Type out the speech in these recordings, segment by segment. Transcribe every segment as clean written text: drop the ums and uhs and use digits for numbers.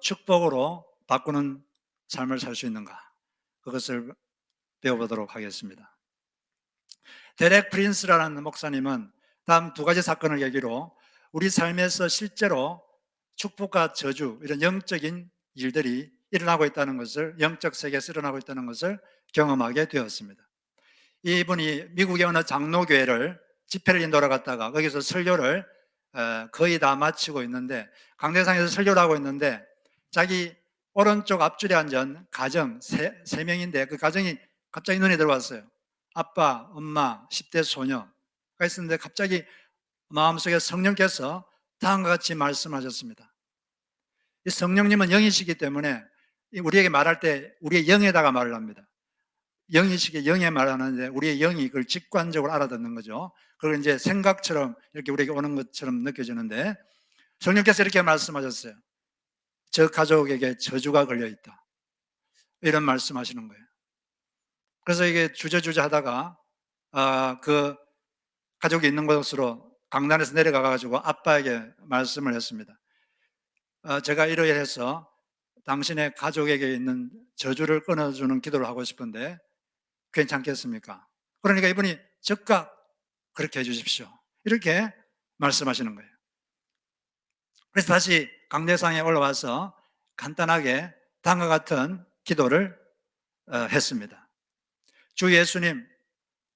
축복으로 바꾸는 삶을 살 수 있는가? 그것을 배워보도록 하겠습니다. 데렉 프린스라는 목사님은 다음 두 가지 사건을 계기로 우리 삶에서 실제로 축복과 저주, 이런 영적인 일들이 일어나고 있다는 것을, 영적 세계에서 일어나고 있다는 것을 경험하게 되었습니다. 이분이 미국의 어느 장로교회를 집회를 인도하러 갔다가 거기서 설교를 거의 다 마치고 있는데, 강대상에서 설교를 하고 있는데 자기 오른쪽 앞줄에 앉은 가정 세 명인데, 그 가정이 갑자기 눈에 들어왔어요. 아빠, 엄마, 10대 소녀가 있었는데 갑자기 마음속에 성령께서 다음과 같이 말씀하셨습니다. 이 성령님은 영이시기 때문에 우리에게 말할 때 우리의 영에다가 말을 합니다. 영이시기에 영에 말하는데 우리의 영이 그걸 직관적으로 알아듣는 거죠. 그걸 이제 생각처럼 이렇게 우리에게 오는 것처럼 느껴지는데, 성령께서 이렇게 말씀하셨어요. 저 가족에게 저주가 걸려 있다, 이런 말씀하시는 거예요. 그래서 이게 주저주저 하다가 그 가족이 있는 곳으로 강단에서 내려가 가지고 아빠에게 말씀을 했습니다. 제가 이러해서 당신의 가족에게 있는 저주를 끊어주는 기도를 하고 싶은데 괜찮겠습니까? 그러니까 이분이 즉각 그렇게 해주십시오, 이렇게 말씀하시는 거예요. 그래서 다시 강대상에 올라와서 간단하게 다음과 같은 기도를 했습니다. 주 예수님,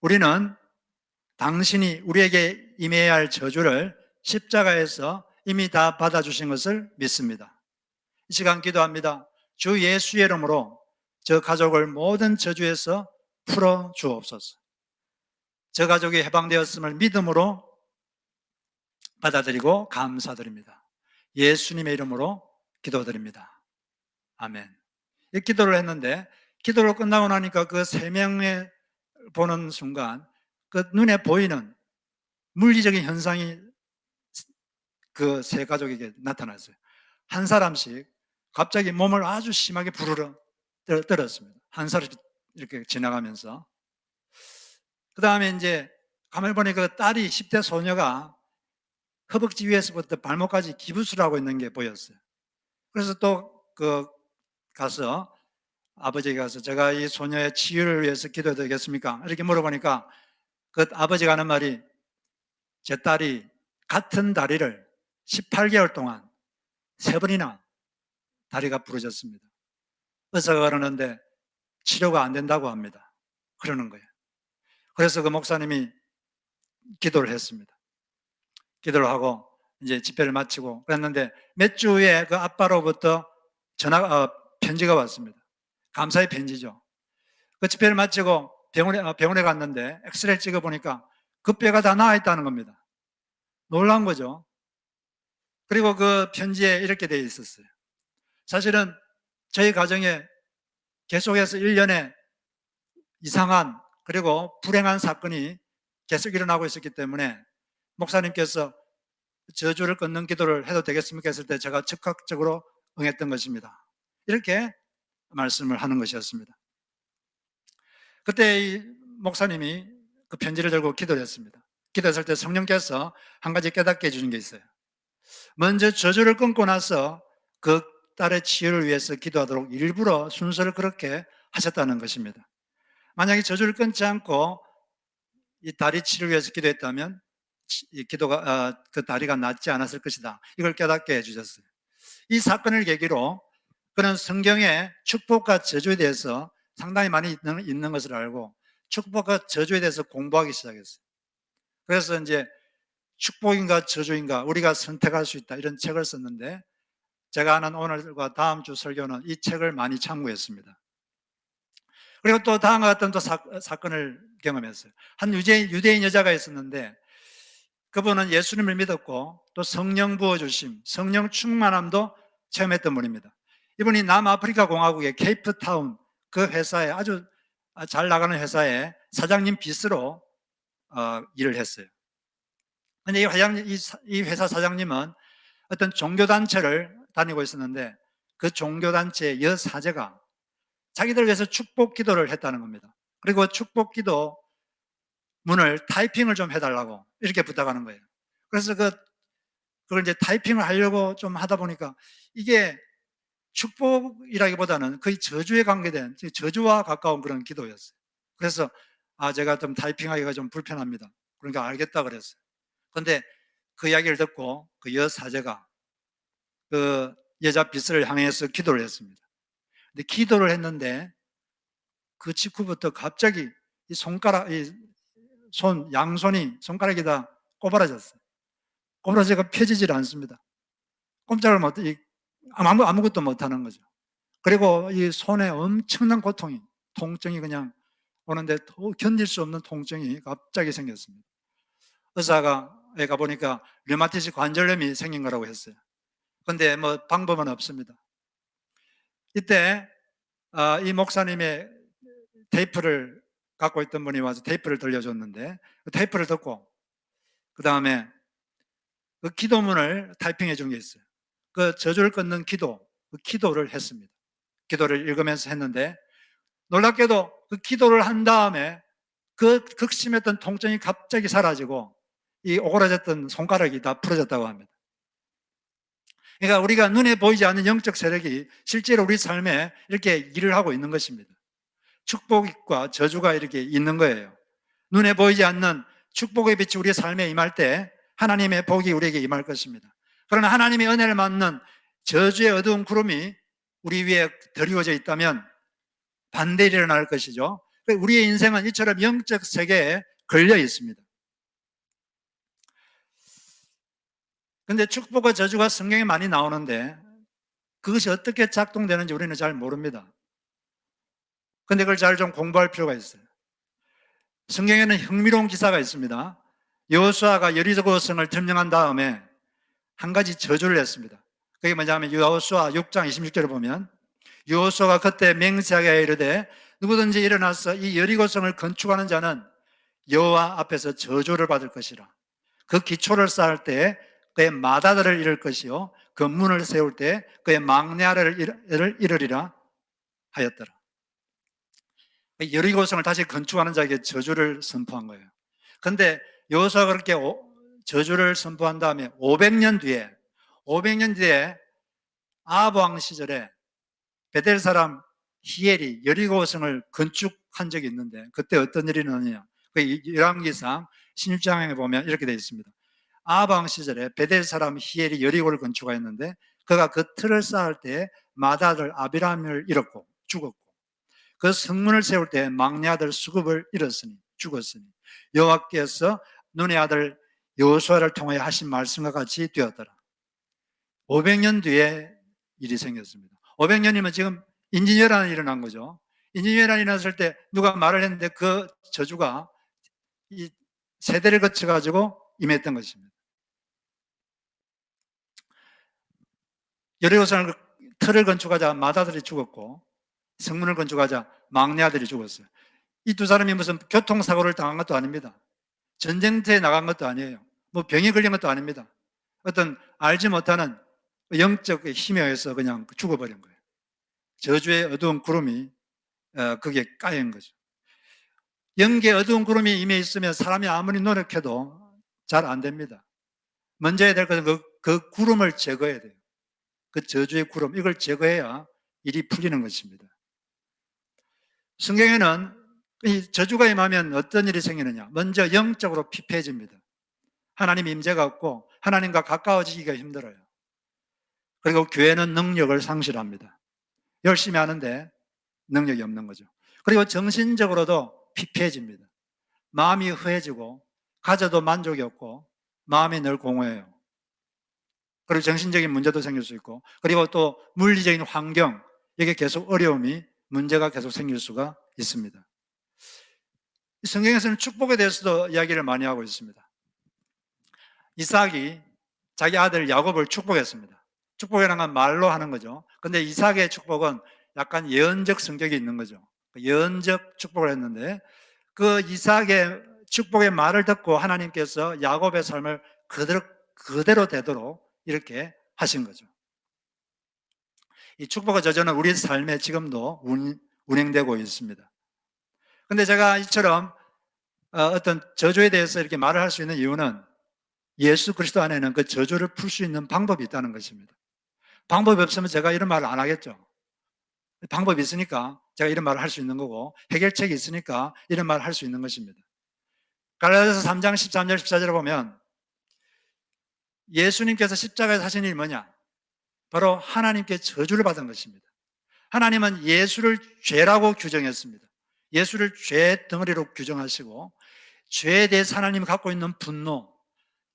우리는 당신이 우리에게 임해야 할 저주를 십자가에서 이미 다 받아주신 것을 믿습니다. 이 시간 기도합니다. 주 예수의 이름으로 저 가족을 모든 저주에서 풀어 주옵소서. 저 가족이 해방되었음을 믿음으로 받아들이고 감사드립니다. 예수님의 이름으로 기도드립니다. 아멘. 이 기도를 했는데, 기도를 끝나고 나니까 그 세 명에 보는 순간 그 눈에 보이는 물리적인 현상이 그 세 가족에게 나타났어요. 한 사람씩 갑자기 몸을 아주 심하게 부르러 떨었습니다. 한 사람씩 이렇게 지나가면서. 그 다음에 이제 가만히 보니까 그 딸이 10대 소녀가 허벅지 위에서부터 발목까지 기부스를 하고 있는 게 보였어요. 그래서 또 가서 아버지가 가서 제가 이 소녀의 치유를 위해서 기도해도 되겠습니까? 이렇게 물어보니까 그 아버지가 하는 말이, 제 딸이 같은 다리를 18개월 동안 3번이나 다리가 부러졌습니다. 의사가 그러는데 치료가 안 된다고 합니다. 그러는 거예요. 그래서 그 목사님이 기도를 했습니다. 기도를 하고 이제 집회를 마치고 그랬는데 몇 주 후에 그 아빠로부터 편지가 왔습니다. 감사의 편지죠. 그 집회를 마치고 병원에 갔는데 엑스레이를 찍어보니까 그 뼈가 다 나와 있다는 겁니다. 놀란 거죠. 그리고 그 편지에 이렇게 되어 있었어요. 사실은 저희 가정에 계속해서 1년에 이상한 그리고 불행한 사건이 계속 일어나고 있었기 때문에 목사님께서 저주를 끊는 기도를 해도 되겠습니까? 했을 때 제가 즉각적으로 응했던 것입니다. 이렇게 말씀을 하는 것이었습니다. 그때 이 목사님이 그 편지를 들고 기도를 했습니다. 기도했을 때 성령께서 한 가지 깨닫게 해주는 게 있어요. 먼저 저주를 끊고 나서 그 딸의 치유를 위해서 기도하도록 일부러 순서를 그렇게 하셨다는 것입니다. 만약에 저주를 끊지 않고 이 다리 치료를 위해서 기도했다면 이 기도가 그 다리가 낫지 않았을 것이다, 이걸 깨닫게 해주셨어요. 이 사건을 계기로 그는 성경의 축복과 저주에 대해서 상당히 많이 있는 것을 알고 축복과 저주에 대해서 공부하기 시작했어요. 그래서 이제 축복인가 저주인가 우리가 선택할 수 있다, 이런 책을 썼는데, 제가 하는 오늘과 다음 주 설교는 이 책을 많이 참고했습니다. 그리고 또 다음과 같은 또 사건을 경험했어요. 한 유대인 여자가 있었는데 그분은 예수님을 믿었고 또 성령 부어주심, 성령 충만함도 체험했던 분입니다. 이분이 남아프리카 공화국의 케이프타운 그 회사에, 아주 잘 나가는 회사에 사장님 비서로 일을 했어요. 근데 이 회사 사장님은 어떤 종교단체를 다니고 있었는데 그 종교단체의 여사제가 자기들 위해서 축복 기도를 했다는 겁니다. 그리고 축복 기도 문을 타이핑을 좀 해달라고 이렇게 부탁하는 거예요. 그래서 그걸 이제 타이핑을 하려고 좀 하다 보니까 이게 축복이라기보다는 거의 저주에 관계된, 저주와 가까운 그런 기도였어요. 그래서 제가 좀 타이핑하기가 좀 불편합니다. 그러니까 알겠다 그랬어요. 근데 그 이야기를 듣고 그 여사제가 그 여자 빗을 향해서 기도를 했습니다. 근데 기도를 했는데 그 직후부터 갑자기 이 손가락, 양손이 손가락이 다 꼬부라졌어요. 꼬부라져가 펴지질 않습니다. 꼼짝을 못, 아무것도 못하는 거죠. 그리고 이 손에 엄청난 고통이, 통증이 그냥 오는데 더 견딜 수 없는 통증이 갑자기 생겼습니다. 의사가 가보니까 류마티스 관절염이 생긴 거라고 했어요. 근데 뭐 방법은 없습니다. 이때 이 목사님의 테이프를 갖고 있던 분이 와서 테이프를 들려줬는데 그 테이프를 듣고 그 다음에 그 기도문을 타이핑해 준 게 있어요. 그 저주를 끊는 기도, 그 기도를 했습니다. 기도를 읽으면서 했는데 놀랍게도 그 기도를 한 다음에 그 극심했던 통증이 갑자기 사라지고 이 오그라졌던 손가락이 다 풀어졌다고 합니다. 그러니까 우리가 눈에 보이지 않는 영적 세력이 실제로 우리 삶에 이렇게 일을 하고 있는 것입니다. 축복과 저주가 이렇게 있는 거예요. 눈에 보이지 않는 축복의 빛이 우리의 삶에 임할 때 하나님의 복이 우리에게 임할 것입니다. 그러나 하나님의 은혜를 받는 저주의 어두운 구름이 우리 위에 드리워져 있다면 반대로 일어날 것이죠. 우리의 인생은 이처럼 영적 세계에 걸려 있습니다. 그런데 축복과 저주가 성경에 많이 나오는데 그것이 어떻게 작동되는지 우리는 잘 모릅니다. 그런데 그걸 잘 좀 공부할 필요가 있어요. 성경에는 흥미로운 기사가 있습니다. 여호수아가 여리고 성을 점령한 다음에 한 가지 저주를 했습니다. 그게 뭐냐면 여호수아 6장 26절을 보면 여호수아가 그때 맹세하게 이르되 누구든지 일어나서 이 여리고성을 건축하는 자는 여호와 앞에서 저주를 받을 것이라. 그 기초를 쌓을 때 그의 마다들을 잃을 것이요 그 문을 세울 때 그의 막내 아들을 잃으리라 하였더라. 여리고성을 다시 건축하는 자에게 저주를 선포한 거예요. 그런데 여호수아가 그렇게 저주를 선포한 다음에 500년 뒤에 아합 왕 시절에 베델 사람 히엘이 여리고성을 건축한 적이 있는데 그때 어떤 일이 있느냐? 그 열왕기상 16장에 보면 이렇게 되어 있습니다. 아합 왕 시절에 베델 사람 히엘이 여리고를 건축하였는데 그가 그 틀을 쌓을 때 맏아들 아비람을 잃었고 죽었고 그 성문을 세울 때 막내 아들 수급을 잃었으니 죽었으니 여호와께서 눈의 아들 여호수아를 통하여 하신 말씀과 같이 되었더라. 500년 뒤에 일이 생겼습니다. 500년이면 지금 인진열환이 일어난 거죠. 인진열환이 일어났을 때 누가 말을 했는데 그 저주가 이 세대를 거쳐가지고 임했던 것입니다. 여리고성을 틀을 건축하자 맏아들이 죽었고 성문을 건축하자 막내 아들이 죽었어요. 이 두 사람이 무슨 교통사고를 당한 것도 아닙니다. 전쟁터에 나간 것도 아니에요. 뭐 병이 걸린 것도 아닙니다. 어떤 알지 못하는 영적 힘에 의해서 그냥 죽어버린 거예요. 저주의 어두운 구름이 그게 까인 거죠. 영계 어두운 구름이 임해 있으면 사람이 아무리 노력해도 잘 안 됩니다. 먼저 해야 될 것은 그 구름을 제거해야 돼요. 그 저주의 구름, 이걸 제거해야 일이 풀리는 것입니다. 성경에는 이 저주가 임하면 어떤 일이 생기느냐? 먼저 영적으로 피폐해집니다. 하나님 임재가 없고 하나님과 가까워지기가 힘들어요. 그리고 교회는 능력을 상실합니다. 열심히 하는데 능력이 없는 거죠. 그리고 정신적으로도 피폐해집니다. 마음이 허해지고 가져도 만족이 없고 마음이 늘 공허해요. 그리고 정신적인 문제도 생길 수 있고 그리고 또 물리적인 환경, 이게 계속 어려움이 문제가 계속 생길 수가 있습니다. 성경에서는 축복에 대해서도 이야기를 많이 하고 있습니다. 이삭이 자기 아들 야곱을 축복했습니다. 축복이라는 건 말로 하는 거죠. 근데 이삭의 축복은 약간 예언적 성격이 있는 거죠. 예언적 축복을 했는데 그 이삭의 축복의 말을 듣고 하나님께서 야곱의 삶을 그대로 되도록 이렇게 하신 거죠. 이 축복과 저주는 우리 삶에 지금도 운행되고 있습니다. 근데 제가 이처럼 어떤 저주에 대해서 이렇게 말을 할 수 있는 이유는 예수 그리스도 안에는 그 저주를 풀 수 있는 방법이 있다는 것입니다. 방법이 없으면 제가 이런 말을 안 하겠죠. 방법이 있으니까 제가 이런 말을 할 수 있는 거고, 해결책이 있으니까 이런 말을 할 수 있는 것입니다. 갈라디아서 3장 13절 14절에 보면 예수님께서 십자가에 사신 일이 뭐냐? 바로 하나님께 저주를 받은 것입니다. 하나님은 예수를 죄라고 규정했습니다. 예수를 죄 덩어리로 규정하시고, 죄에 대해서 하나님이 갖고 있는 분노,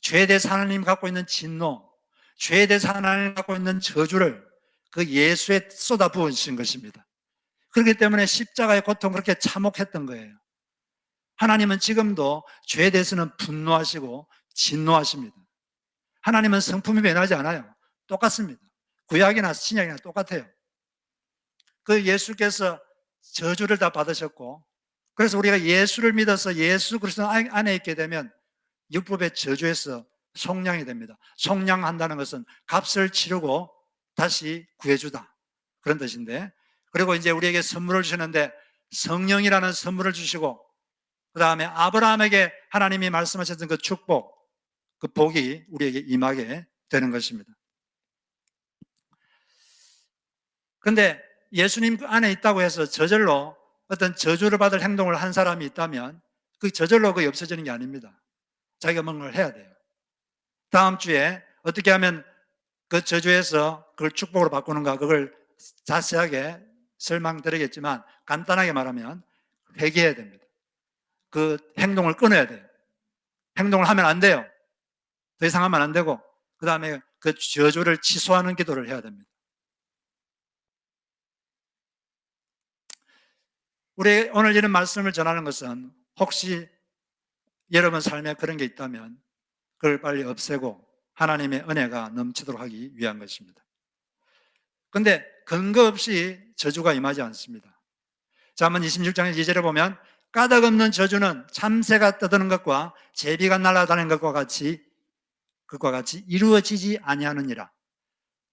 죄에 대해서 하나님이 갖고 있는 진노, 죄에 대해서 하나님이 갖고 있는 저주를 그 예수에 쏟아 부으신 것입니다. 그렇기 때문에 십자가의 고통을 그렇게 참혹했던 거예요. 하나님은 지금도 죄에 대해서는 분노하시고 진노하십니다. 하나님은 성품이 변하지 않아요. 똑같습니다. 구약이나 신약이나 똑같아요. 그 예수께서 저주를 다 받으셨고, 그래서 우리가 예수를 믿어서 예수 그리스도 안에 있게 되면 율법의 저주에서 속량이 됩니다. 속량한다는 것은 값을 치르고 다시 구해주다, 그런 뜻인데, 그리고 이제 우리에게 선물을 주시는데 성령이라는 선물을 주시고, 그 다음에 아브라함에게 하나님이 말씀하셨던 그 축복, 그 복이 우리에게 임하게 되는 것입니다. 그런데 예수님 안에 있다고 해서 저절로 어떤 저주를 받을 행동을 한 사람이 있다면 그 저절로 그게 없어지는 게 아닙니다. 자기가 뭔가를 해야 돼요. 다음 주에 어떻게 하면 그 저주에서 그걸 축복으로 바꾸는가, 그걸 자세하게 설명드리겠지만, 간단하게 말하면 회개해야 됩니다. 그 행동을 끊어야 돼요. 행동을 하면 안 돼요. 더 이상 하면 안 되고, 그 다음에 그 저주를 취소하는 기도를 해야 됩니다. 우리 오늘 이런 말씀을 전하는 것은 혹시 여러분 삶에 그런 게 있다면 그걸 빨리 없애고 하나님의 은혜가 넘치도록 하기 위한 것입니다. 그런데 근거 없이 저주가 임하지 않습니다. 잠언 26장 2절에 보면 까닭 없는 저주는 참새가 떠드는 것과 제비가 날아다니는 것과 같이 이루어지지 아니하느니라.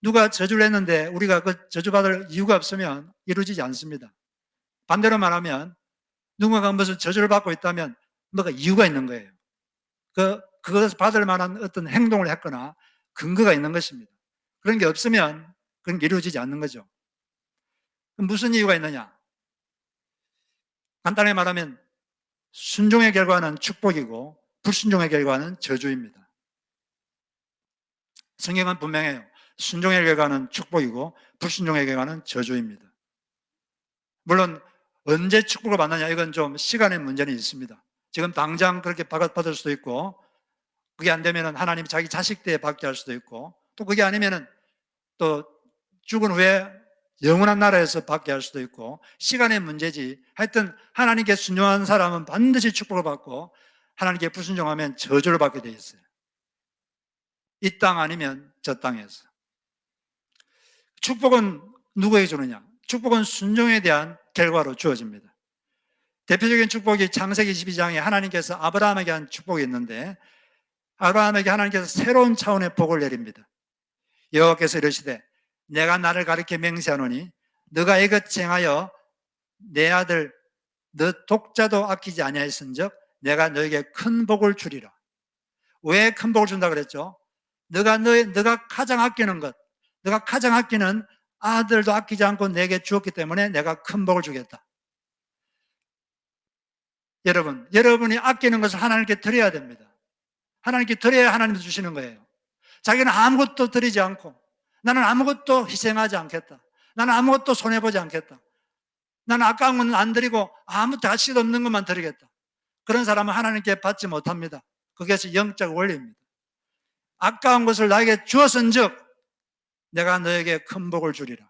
누가 저주를 했는데 우리가 그 저주받을 이유가 없으면 이루어지지 않습니다. 반대로 말하면 누군가가 무슨 저주를 받고 있다면 뭐가 이유가 있는 거예요. 그것을 받을 만한 어떤 행동을 했거나 근거가 있는 것입니다. 그런 게 없으면 그런 게 이루어지지 않는 거죠. 그럼 무슨 이유가 있느냐? 간단하게 말하면 순종의 결과는 축복이고 불순종의 결과는 저주입니다. 성경은 분명해요. 순종의 결과는 축복이고 불순종의 결과는 저주입니다. 물론 언제 축복을 받느냐, 이건 좀 시간의 문제는 있습니다. 지금 당장 그렇게 받을 수도 있고, 그게 안 되면 하나님 자기 자식 때 받게 할 수도 있고, 또 그게 아니면 또 죽은 후에 영원한 나라에서 받게 할 수도 있고, 시간의 문제지. 하여튼 하나님께 순종한 사람은 반드시 축복을 받고, 하나님께 불순종하면 저주를 받게 돼 있어요. 이 땅 아니면 저 땅에서. 축복은 누구에게 주느냐? 축복은 순종에 대한 결과로 주어집니다. 대표적인 축복이 창세기 22장에 하나님께서 아브라함에게 한 축복이 있는데, 아브라함에게 하나님께서 새로운 차원의 복을 내립니다. 여호와께서 이르시되 내가 나를 가리켜 맹세하노니 너가 이것 행하여 내 아들 너 독자도 아끼지 아니하였은즉 내가 너에게 큰 복을 주리라. 왜 큰 복을 준다 그랬죠? 너가 가장 아끼는 것, 너가 가장 아끼는 아들도 아끼지 않고 내게 주었기 때문에 내가 큰 복을 주겠다. 여러분이 아끼는 것을 하나님께 드려야 됩니다. 하나님께 드려야 하나님이 주시는 거예요. 자기는 아무것도 드리지 않고, 나는 아무것도 희생하지 않겠다, 나는 아무것도 손해보지 않겠다, 나는 아까운 건 안 드리고 아무 가치 없는 것만 드리겠다, 그런 사람은 하나님께 받지 못합니다. 그것이 영적 원리입니다. 아까운 것을 나에게 주었은즉 내가 너에게 큰 복을 주리라.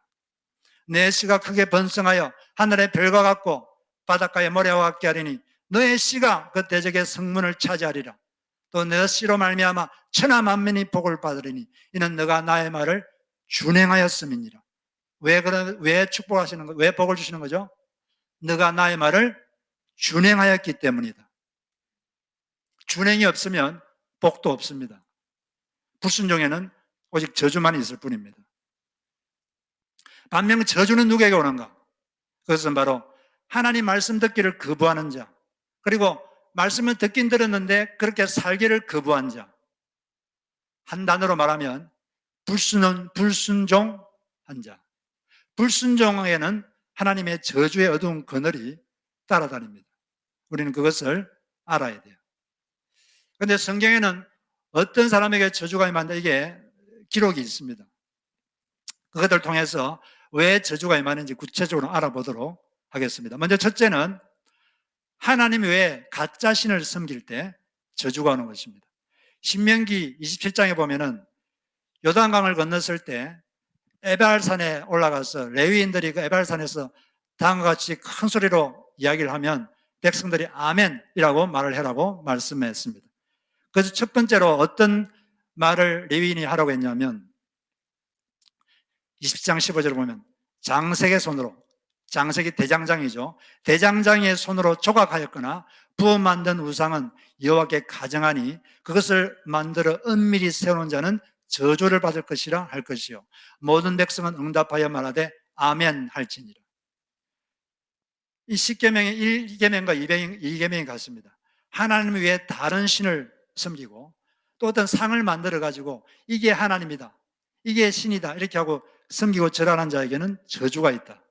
내 씨가 크게 번성하여 하늘의 별과 같고 바닷가의 모래와 같게 하리니 너의 씨가 그 대적의 성문을 차지하리라. 또 내 씨로 말미암아 천하 만민이 복을 받으리니 이는 너가 나의 말을 준행하였음이니라. 왜 축복하시는 거, 왜 복을 주시는 거죠? 너가 나의 말을 준행하였기 때문이다. 준행이 없으면 복도 없습니다. 불순종에는 오직 저주만 있을 뿐입니다. 반면 저주는 누구에게 오는가? 그것은 바로 하나님 말씀 듣기를 거부하는 자, 그리고 말씀을 듣긴 들었는데 그렇게 살기를 거부한 자. 한 단어로 말하면 불순종한 자. 불순종에는 하나님의 저주의 어두운 그늘이 따라다닙니다. 우리는 그것을 알아야 돼요. 그런데 성경에는 어떤 사람에게 저주가 임한다, 이게 기록이 있습니다. 그것을 통해서 왜 저주가 임하는지 구체적으로 알아보도록 하겠습니다. 먼저 첫째는 하나님 외에 가짜 신을 섬길 때 저주가 오는 것입니다. 신명기 27장에 보면은 요단강을 건넜을 때 에발산에 올라가서 레위인들이 그 에발산에서 다음과 같이 큰 소리로 이야기를 하면 백성들이 아멘이라고 말을 해라고 말씀했습니다. 그래서 첫 번째로 어떤 말을 레위인이 하라고 했냐면 20장 15절을 보면 장색의 손으로, 장색이 대장장이죠. 대장장이의 손으로 조각하였거나 부어 만든 우상은 여호와께 가정하니 그것을 만들어 은밀히 세우는 자는 저주를 받을 것이라 할 것이요 모든 백성은 응답하여 말하되 아멘 할지니라. 이 10계명의 1계명과 2계명이 같습니다. 하나님 외에 다른 신을 섬기고 또 어떤 상을 만들어 가지고 이게 하나님이다, 이게 신이다 이렇게 하고 섬기고 절하는 자에게는 저주가 있다.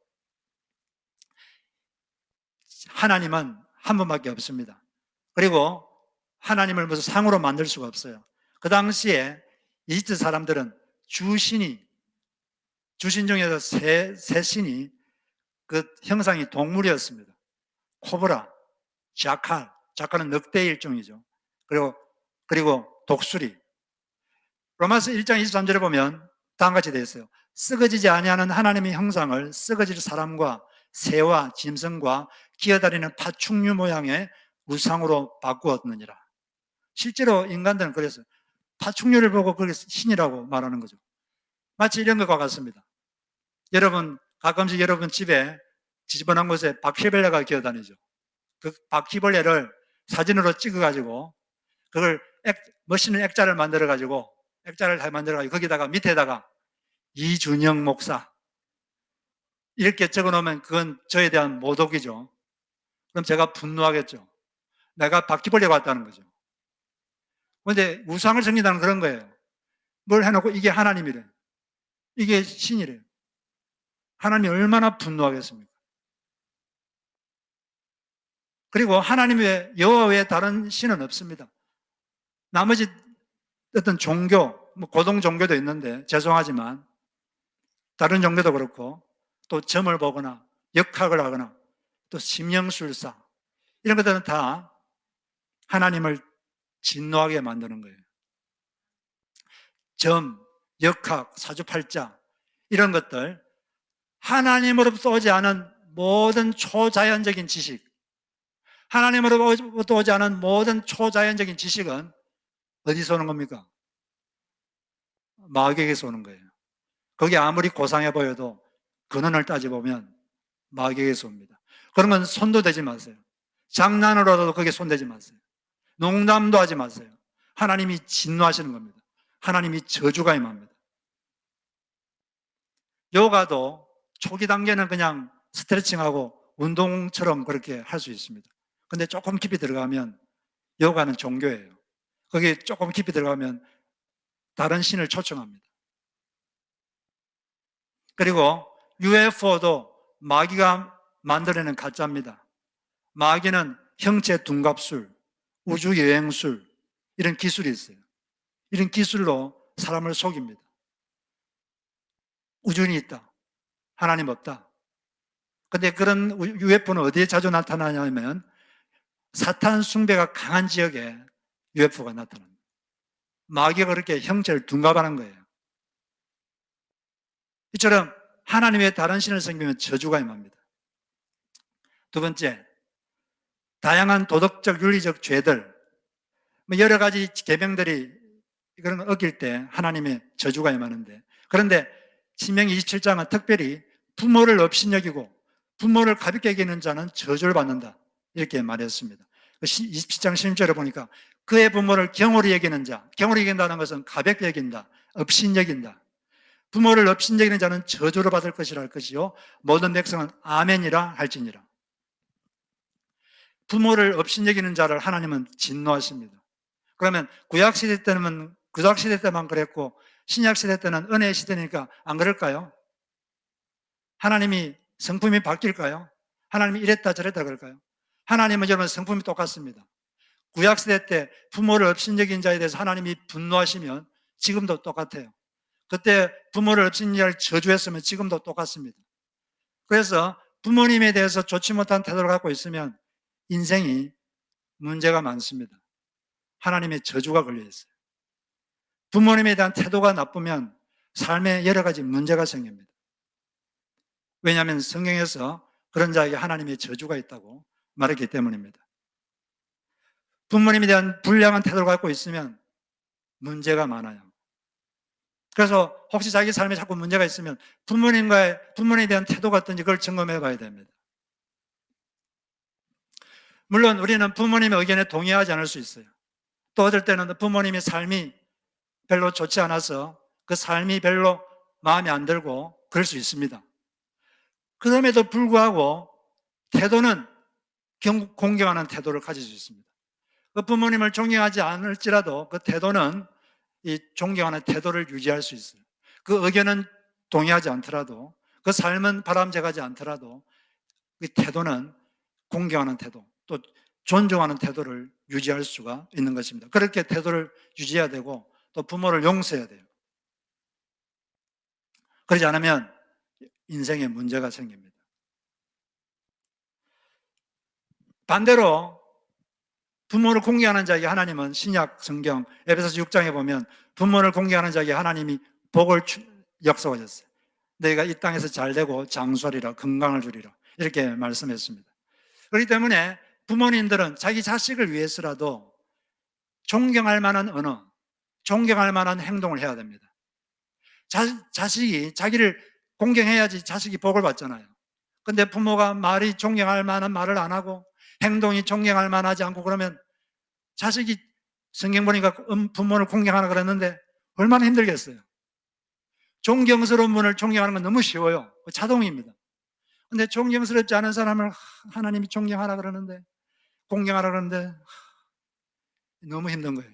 하나님은 한 분밖에 없습니다. 그리고 하나님을 무슨 상으로 만들 수가 없어요. 그 당시에 이집트 사람들은 주신 중에서 세 신이 그 형상이 동물이었습니다. 코브라, 자칼은 늑대의 일종이죠. 그리고 독수리. 로마서 1장 23절에 보면 다음과 같이 되어 있어요. 썩어지지 아니하는 하나님의 형상을 썩어질 사람과 새와 짐승과 기어다니는 파충류 모양의 우상으로 바꾸었느니라. 실제로 인간들은 그래서 파충류를 보고 그걸 신이라고 말하는 거죠. 마치 이런 것과 같습니다. 가끔씩 여러분 집에 지저분한 곳에 바퀴벌레가 기어다니죠. 그 바퀴벌레를 사진으로 찍어가지고 그걸 멋있는 액자를 만들어가지고 거기다가 밑에다가 이준영 목사 이렇게 적어놓으면 그건 저에 대한 모독이죠. 그럼 제가 분노하겠죠. 내가 바퀴벌레가 왔다는 거죠. 그런데 우상을 섬긴다는 그런 거예요. 뭘 해놓고 이게 하나님이래, 이게 신이래. 하나님이 얼마나 분노하겠습니까? 그리고 하나님 외에, 여호와 외에 다른 신은 없습니다. 나머지 어떤 종교, 고동 종교도 있는데 죄송하지만 다른 종교도 그렇고 또 점을 보거나 역학을 하거나 또 심령술사 이런 것들은 다 하나님을 진노하게 만드는 거예요. 점, 역학, 사주팔자 이런 것들 하나님으로부터 오지 않은 모든 초자연적인 지식, 하나님으로부터 오지 않은 모든 초자연적인 지식은 어디서 오는 겁니까? 마귀에게서 오는 거예요. 거기 아무리 고상해 보여도 근원을 따져보면 마귀에게서 옵니다. 그런 건 손도 대지 마세요. 장난으로라도 거기에 손대지 마세요. 농담도 하지 마세요. 하나님이 진노하시는 겁니다. 하나님이 저주가 임합니다. 요가도 초기 단계는 그냥 스트레칭하고 운동처럼 그렇게 할 수 있습니다. 근데 조금 깊이 들어가면 요가는 종교예요. 거기 조금 깊이 들어가면 다른 신을 초청합니다. 그리고 UFO도 마귀가 만들어내는 가짜입니다. 마귀는 형체 둔갑술, 우주여행술 이런 기술이 있어요. 이런 기술로 사람을 속입니다. 우주인이 있다, 하나님 없다. 근데 그런 UFO는 어디에 자주 나타나냐면 사탄 숭배가 강한 지역에 UFO가 나타납니다. 마귀가 그렇게 형체를 둔갑하는 거예요. 이처럼 하나님의 다른 신을 섬기면 저주가 임합니다. 두 번째, 다양한 도덕적 윤리적 죄들, 여러 가지 계명들이 그런 걸 어길 때 하나님의 저주가 임하는데, 그런데 신명기 27장은 특별히 부모를 업신여기고 부모를 가볍게 여기는 자는 저주를 받는다 이렇게 말했습니다. 27장 16절에 보니까 그의 부모를 경홀히 여기는 자, 경홀히 여긴다는 것은 가볍게 여긴다, 업신여긴다. 부모를 업신여기는 자는 저주를 받을 것이라 할 것이요 모든 백성은 아멘이라 할지니라. 부모를 업신여기는 자를 하나님은 진노하십니다. 그러면 구약시대 때만 그랬고 신약 시대 때는 은혜의 시대니까 안 그럴까요? 하나님이 성품이 바뀔까요? 하나님이 이랬다 저랬다 그럴까요? 하나님은 여러분 성품이 똑같습니다. 구약 시대 때 부모를 없인 여긴 자에 대해서 하나님이 분노하시면 지금도 똑같아요. 그때 부모를 없인 자를 저주했으면 지금도 똑같습니다. 그래서 부모님에 대해서 좋지 못한 태도를 갖고 있으면 인생이 문제가 많습니다. 하나님의 저주가 걸려 있어요. 부모님에 대한 태도가 나쁘면 삶에 여러 가지 문제가 생깁니다. 왜냐하면 성경에서 그런 자에게 하나님의 저주가 있다고 말했기 때문입니다. 부모님에 대한 불량한 태도를 갖고 있으면 문제가 많아요. 그래서 혹시 자기 삶에 자꾸 문제가 있으면 부모님에 대한 태도가 어떤지 그걸 점검해 봐야 됩니다. 물론 우리는 부모님의 의견에 동의하지 않을 수 있어요. 또 어떨 때는 부모님의 삶이 별로 좋지 않아서 그 삶이 별로 마음에 안 들고 그럴 수 있습니다. 그럼에도 불구하고 태도는 공경하는 태도를 가질 수 있습니다. 그 부모님을 존경하지 않을지라도 그 태도는 이 존경하는 태도를 유지할 수 있어요. 그 의견은 동의하지 않더라도, 그 삶은 바람직하지 않더라도 그 태도는 공경하는 태도, 또 존중하는 태도를 유지할 수가 있는 것입니다. 그렇게 태도를 유지해야 되고 또 부모를 용서해야 돼요. 그러지 않으면 인생에 문제가 생깁니다. 반대로 부모를 공경하는 자에게 하나님은 신약 성경 에베소서 6장에 보면 부모를 공경하는 자에게 하나님이 복을 약속하셨어요. 너희가 이 땅에서 잘되고 장수하리라, 건강을 주리라, 이렇게 말씀했습니다. 그렇기 때문에 부모님들은 자기 자식을 위해서라도 존경할 만한 언어, 존경할 만한 행동을 해야 됩니다. 자식이 자기를 공경해야지 자식이 복을 받잖아요. 근데 부모가 말이 존경할 만한 말을 안 하고 행동이 존경할 만하지 않고 그러면 자식이, 성경 보니까 부모를 공경하라 그랬는데 얼마나 힘들겠어요. 존경스러운 분을 존경하는 건 너무 쉬워요. 자동입니다. 근데 존경스럽지 않은 사람을 하나님이 존경하라 그러는데, 공경하라 그러는데 너무 힘든 거예요.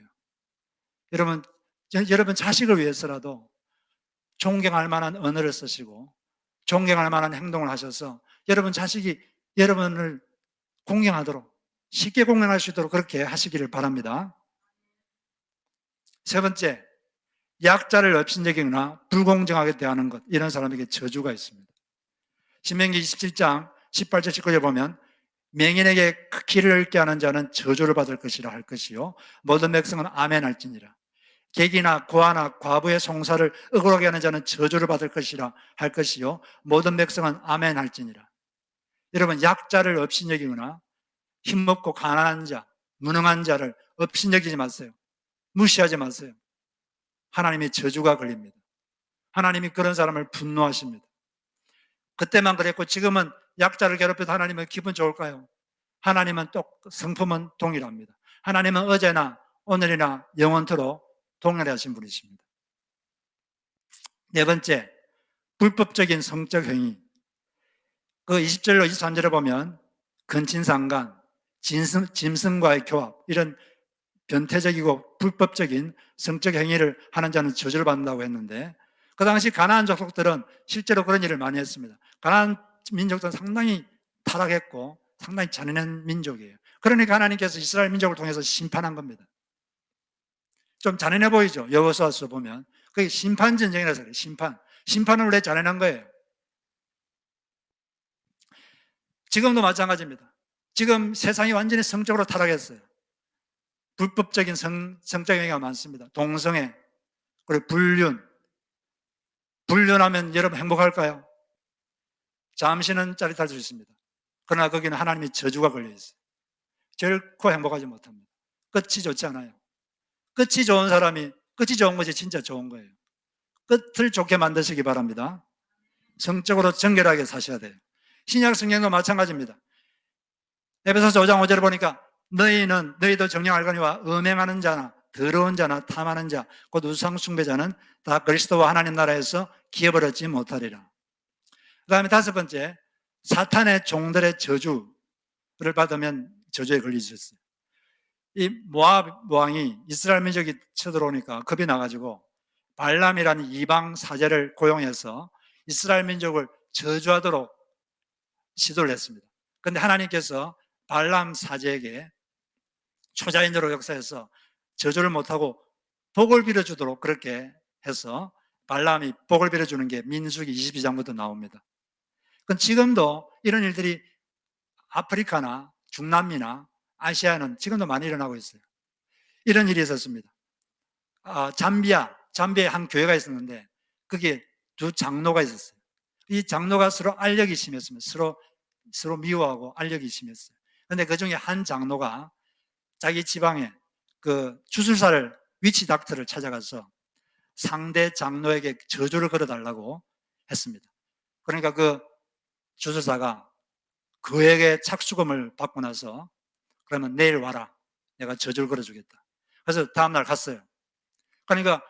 여러분 자식을 위해서라도 존경할 만한 언어를 쓰시고 존경할 만한 행동을 하셔서 여러분 자식이 여러분을 공경하도록, 쉽게 공경할 수 있도록 그렇게 하시기를 바랍니다. 세 번째, 약자를 업신여기거나 불공정하게 대하는 것, 이런 사람에게 저주가 있습니다. 신명기 27장 18절 19절에 보면 맹인에게 길을 잃게 하는 자는 저주를 받을 것이라 할 것이요 모든 백성은 아멘 할지니라. 객이나 고아나 과부의 송사를 억울하게 하는 자는 저주를 받을 것이라 할 것이요 모든 백성은 아멘 할지니라. 여러분, 약자를 업신여기거나 힘없고 가난한 자, 무능한 자를 업신여기지 마세요. 무시하지 마세요. 하나님의 저주가 걸립니다. 하나님이 그런 사람을 분노하십니다. 그때만 그랬고 지금은 약자를 괴롭혀도 하나님은 기분 좋을까요? 하나님은 또 성품은 동일합니다. 하나님은 어제나 오늘이나 영원토록 동일하신 분이십니다. 네 번째, 불법적인 성적 행위. 그 20절로 23절에 보면 근친상간, 짐승과의 교합, 이런 변태적이고 불법적인 성적 행위를 하는 자는 저주를 받는다고 했는데, 그 당시 가나안 족속들은 실제로 그런 일을 많이 했습니다. 가나안 민족들은 상당히 타락했고 상당히 잔인한 민족이에요. 그러니까 하나님께서 이스라엘 민족을 통해서 심판한 겁니다. 좀 잔인해 보이죠? 여호수아서 보면 그게 심판 전쟁이라서 그래요. 심판은 원래 잔인한 거예요. 지금도 마찬가지입니다. 지금 세상이 완전히 성적으로 타락했어요. 불법적인 성적 행위가 많습니다. 동성애, 그리고 불륜하면 여러분 행복할까요? 잠시는 짜릿할 수 있습니다. 그러나 거기는 하나님의 저주가 걸려 있어요. 결코 행복하지 못합니다. 끝이 좋지 않아요. 끝이 좋은 것이 진짜 좋은 거예요. 끝을 좋게 만드시기 바랍니다. 성적으로 정결하게 사셔야 돼요. 신약 성경도 마찬가지입니다. 에베소서 5장 5절을 보니까 너희도 정령알거니와 음행하는 자나 더러운 자나 탐하는 자 곧 우상 숭배자는 다 그리스도와 하나님 나라에서 기업을 얻지 못하리라. 그 다음에 다섯 번째, 사탄의 종들의 저주를 받으면 저주에 걸리셨어요. 이 모압 왕이 이스라엘 민족이 쳐들어오니까 겁이 나가지고 발람이라는 이방 사제를 고용해서 이스라엘 민족을 저주하도록 시도를 했습니다. 그런데 하나님께서 발람 사제에게 초자연적으로 역사해서 저주를 못하고 복을 빌어주도록 그렇게 해서 발람이 복을 빌어주는 게 민수기 22장부터 나옵니다. 그럼 지금도 이런 일들이 아프리카나 중남미나 아시아는 지금도 많이 일어나고 있어요. 이런 일이 있었습니다. 잠비아에 한 교회가 있었는데 거기에 두 장로가 있었어요. 이 장로가 서로 알력이 심했습니다. 서로 미워하고 알력이 심했어요. 그런데 그 중에 한 장로가 자기 지방에 그 주술사를 위치 닥터를 찾아가서 상대 장로에게 저주를 걸어달라고 했습니다. 그러니까 그 주술사가 그에게 착수금을 받고 나서 그러면 내일 와라. 내가 저주를 걸어주겠다. 그래서 다음날 갔어요. 그러니까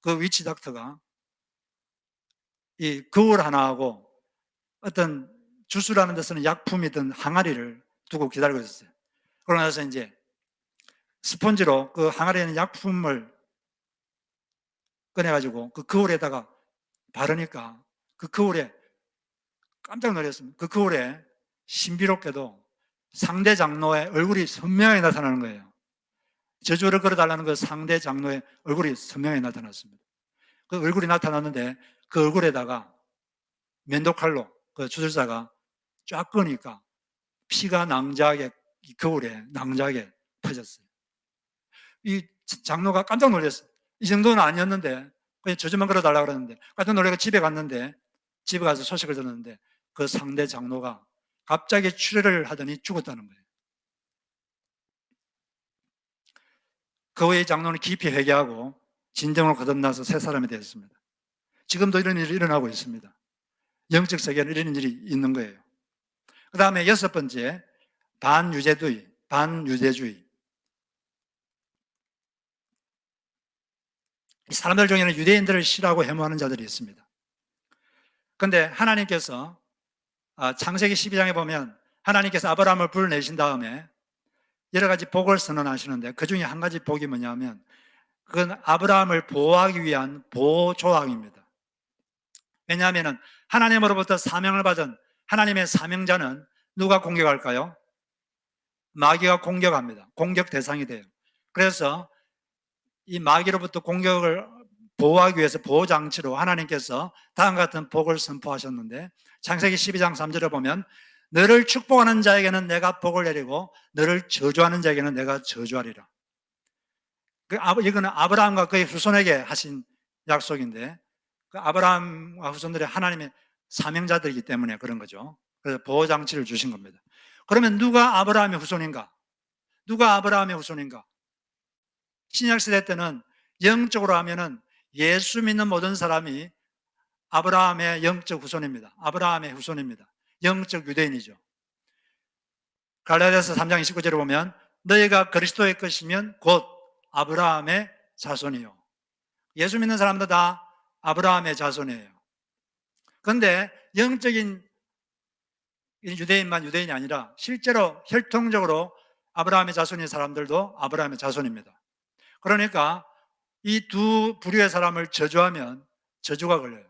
그 위치 닥터가 이 거울 하나하고 어떤 주술하는 데서는 약품이든 항아리를 두고 기다리고 있었어요. 그러고 나서 이제 스펀지로 그 항아리에 있는 약품을 꺼내가지고 그 거울에다가 바르니까 그 거울에 깜짝 놀랐습니다. 그 거울에 신비롭게도 상대 장로의 얼굴이 선명하게 나타나는 거예요. 저주를 걸어달라는 그 상대 장로의 얼굴이 선명하게 나타났습니다. 그 얼굴이 나타났는데 그 얼굴에다가 면도칼로 그 주술사가 쫙 끄니까 피가 낭자하게 이 거울에 낭자하게 퍼졌어요. 이 장로가 깜짝 놀랐어요. 이 정도는 아니었는데 그냥 저주만 걸어달라고 그러는데 깜짝 놀라서 집에 갔는데 집에 가서 소식을 들었는데 그 상대 장로가 갑자기 출혈을 하더니 죽었다는 거예요. 그 후에 장로는 깊이 회개하고 진정으로 거듭나서 새 사람이 되었습니다. 지금도 이런 일이 일어나고 있습니다. 영적 세계는 이런 일이 있는 거예요. 그 다음에 여섯 번째, 반유대주의. 이 사람들 중에는 유대인들을 싫어하고 혐오하는 자들이 있습니다. 그런데 하나님께서 창세기 12장에 보면 하나님께서 아브라함을 불러내신 다음에 여러 가지 복을 선언하시는데 그 중에 한 가지 복이 뭐냐면 그건 아브라함을 보호하기 위한 보호조항입니다. 왜냐하면 하나님으로부터 사명을 받은 하나님의 사명자는 누가 공격할까요? 마귀가 공격합니다. 공격 대상이 돼요. 그래서 이 마귀로부터 공격을 보호하기 위해서 보호장치로 하나님께서 다음과 같은 복을 선포하셨는데 창세기 12장 3절에 보면 너를 축복하는 자에게는 내가 복을 내리고 너를 저주하는 자에게는 내가 저주하리라. 이거는 아브라함과 그의 후손에게 하신 약속인데 그 아브라함과 후손들이 하나님의 사명자들이기 때문에 그런 거죠. 그래서 보호장치를 주신 겁니다. 그러면 누가 아브라함의 후손인가? 누가 아브라함의 후손인가? 신약시대 때는 영적으로 하면은 예수 믿는 모든 사람이 아브라함의 영적 후손입니다. 아브라함의 후손입니다. 영적 유대인이죠. 갈라디아서 3장 29절에 보면 너희가 그리스도의 것이면 곧 아브라함의 자손이요. 예수 믿는 사람들 다 아브라함의 자손이에요. 그런데 영적인 유대인만 유대인이 아니라 실제로 혈통적으로 아브라함의 자손인 사람들도 아브라함의 자손입니다. 그러니까 이 두 부류의 사람을 저주하면 저주가 걸려요.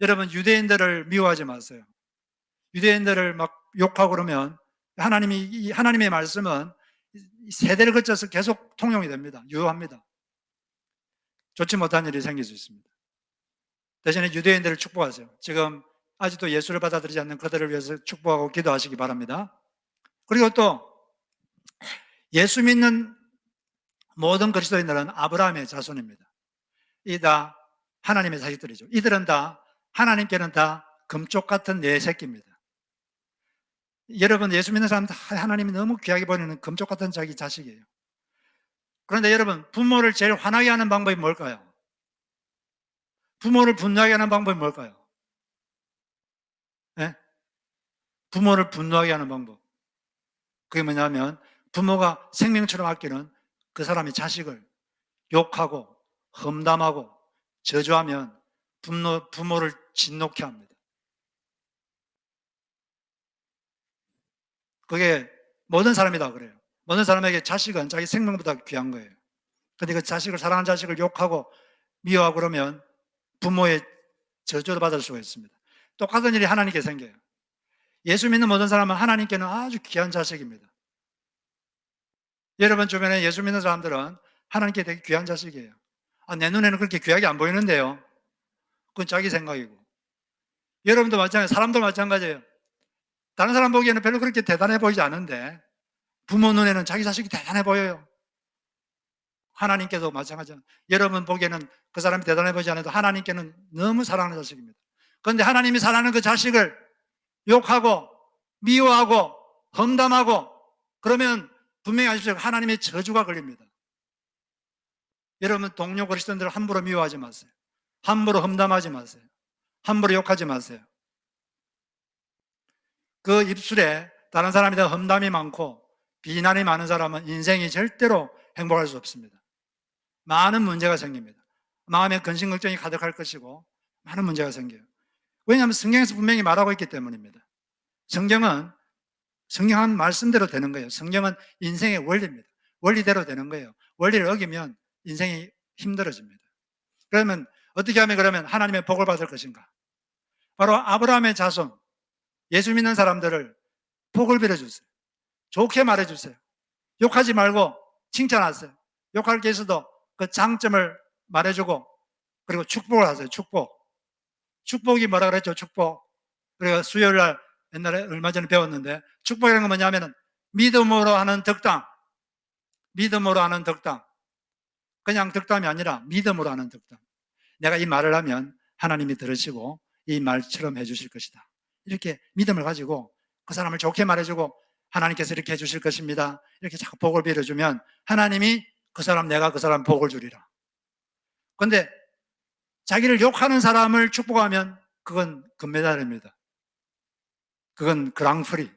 여러분 유대인들을 미워하지 마세요. 유대인들을 막 욕하고 그러면 하나님의 말씀은 세대를 거쳐서 계속 통용이 됩니다. 유효합니다. 좋지 못한 일이 생길 수 있습니다. 대신에 유대인들을 축복하세요. 지금 아직도 예수를 받아들이지 않는 그들을 위해서 축복하고 기도하시기 바랍니다. 그리고 또 예수 믿는 모든 그리스도인들은 아브라함의 자손입니다. 이 다 하나님의 자식들이죠. 이들은 다 하나님께는 다 금쪽 같은 내 새끼입니다. 여러분 예수 믿는 사람들 하나님이 너무 귀하게 보내는 금쪽 같은 자기 자식이에요. 그런데 여러분 부모를 제일 화나게 하는 방법이 뭘까요? 부모를 분노하게 하는 방법이 뭘까요? 네? 부모를 분노하게 하는 방법. 그게 뭐냐면 부모가 생명처럼 아끼는 그 사람이 자식을 욕하고 험담하고 저주하면 부모를 진노케 합니다. 그게 모든 사람이 다 그래요. 모든 사람에게 자식은 자기 생명보다 귀한 거예요. 근데 그 자식을 사랑하는 자식을 욕하고 미워하고 그러면 부모의 저주를 받을 수가 있습니다. 똑같은 일이 하나님께 생겨요. 예수 믿는 모든 사람은 하나님께는 아주 귀한 자식입니다. 여러분 주변에 예수 믿는 사람들은 하나님께 되게 귀한 자식이에요. 내 눈에는 그렇게 귀하게 안 보이는데요. 그건 자기 생각이고. 여러분도 마찬가지예요. 사람도 마찬가지예요. 다른 사람 보기에는 별로 그렇게 대단해 보이지 않은데 부모 눈에는 자기 자식이 대단해 보여요. 하나님께도 마찬가지예요. 여러분 보기에는 그 사람이 대단해 보이지 않아도 하나님께는 너무 사랑하는 자식입니다. 그런데 하나님이 사랑하는 그 자식을 욕하고 미워하고 험담하고 그러면 분명히 아십시오. 하나님의 저주가 걸립니다. 여러분 동료 그리스도인들을 함부로 미워하지 마세요. 함부로 험담하지 마세요. 함부로 욕하지 마세요. 그 입술에 다른 사람에 대한 험담이 많고 비난이 많은 사람은 인생이 절대로 행복할 수 없습니다. 많은 문제가 생깁니다. 마음에 근심 걱정이 가득할 것이고 많은 문제가 생겨요. 왜냐하면 성경에서 분명히 말하고 있기 때문입니다. 성경은 성경 말씀대로 되는 거예요. 성경은 인생의 원리입니다. 원리대로 되는 거예요. 원리를 어기면 인생이 힘들어집니다. 그러면 어떻게 하면 그러면 하나님의 복을 받을 것인가? 바로 아브라함의 자손, 예수 믿는 사람들을 복을 빌어주세요. 좋게 말해주세요. 욕하지 말고 칭찬하세요. 욕할 게 있어도 그 장점을 말해주고 그리고 축복을 하세요. 축복이 뭐라 그랬죠? 축복. 그리고 수요일 날 옛날에 얼마 전에 배웠는데 축복이라는 건 뭐냐면은 믿음으로 하는 덕담. 믿음으로 하는 덕담. 그냥 덕담이 아니라 믿음으로 하는 덕담. 내가 이 말을 하면 하나님이 들으시고 이 말처럼 해주실 것이다. 이렇게 믿음을 가지고 그 사람을 좋게 말해주고 하나님께서 이렇게 해주실 것입니다. 이렇게 자꾸 복을 빌어주면 하나님이 내가 그 사람 복을 주리라. 그런데 자기를 욕하는 사람을 축복하면 그건 금메달입니다. 그건 그랑프리.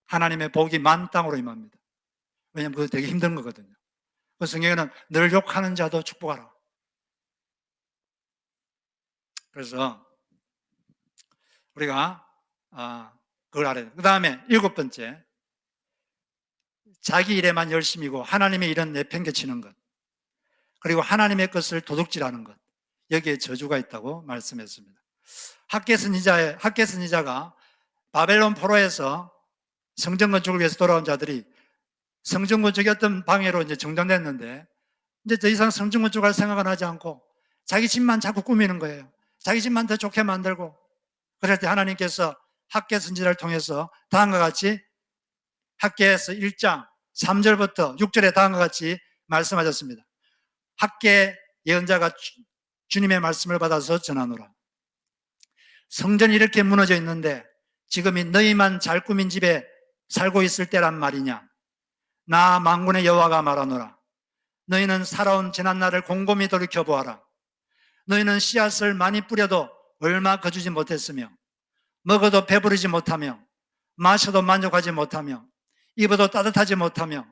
하나님의 복이 만땅으로 임합니다. 왜냐하면 그거 되게 힘든 거거든요. 그 성경에는 늘 욕하는 자도 축복하라. 그래서 우리가 그걸 알아야 돼요. 그 다음에 7번째, 자기 일에만 열심이고 하나님의 일은 내팽개치는 것, 그리고 하나님의 것을 도둑질하는 것, 여기에 저주가 있다고 말씀했습니다. 학개 선지자가 바벨론 포로에서 성전 건축을 위해서 돌아온 자들이 성전 건축이 어떤 방해로 이제 정전됐는데 이제 더 이상 성전 건축할 생각은 하지 않고 자기 집만 자꾸 꾸미는 거예요. 자기 집만 더 좋게 만들고. 그럴 때 하나님께서 학개 선지자를 통해서 다음과 같이 학개에서 1장 3절부터 6절에 다음과 같이 말씀하셨습니다. 학개 예언자가 주님의 말씀을 받아서 전하노라. 성전이 이렇게 무너져 있는데 지금이 너희만 잘 꾸민 집에 살고 있을 때란 말이냐? 나 만군의 여호와가 말하노라. 너희는 살아온 지난날을 곰곰이 돌이켜보아라. 너희는 씨앗을 많이 뿌려도 얼마 거두지 못했으며 먹어도 배부르지 못하며 마셔도 만족하지 못하며 입어도 따뜻하지 못하며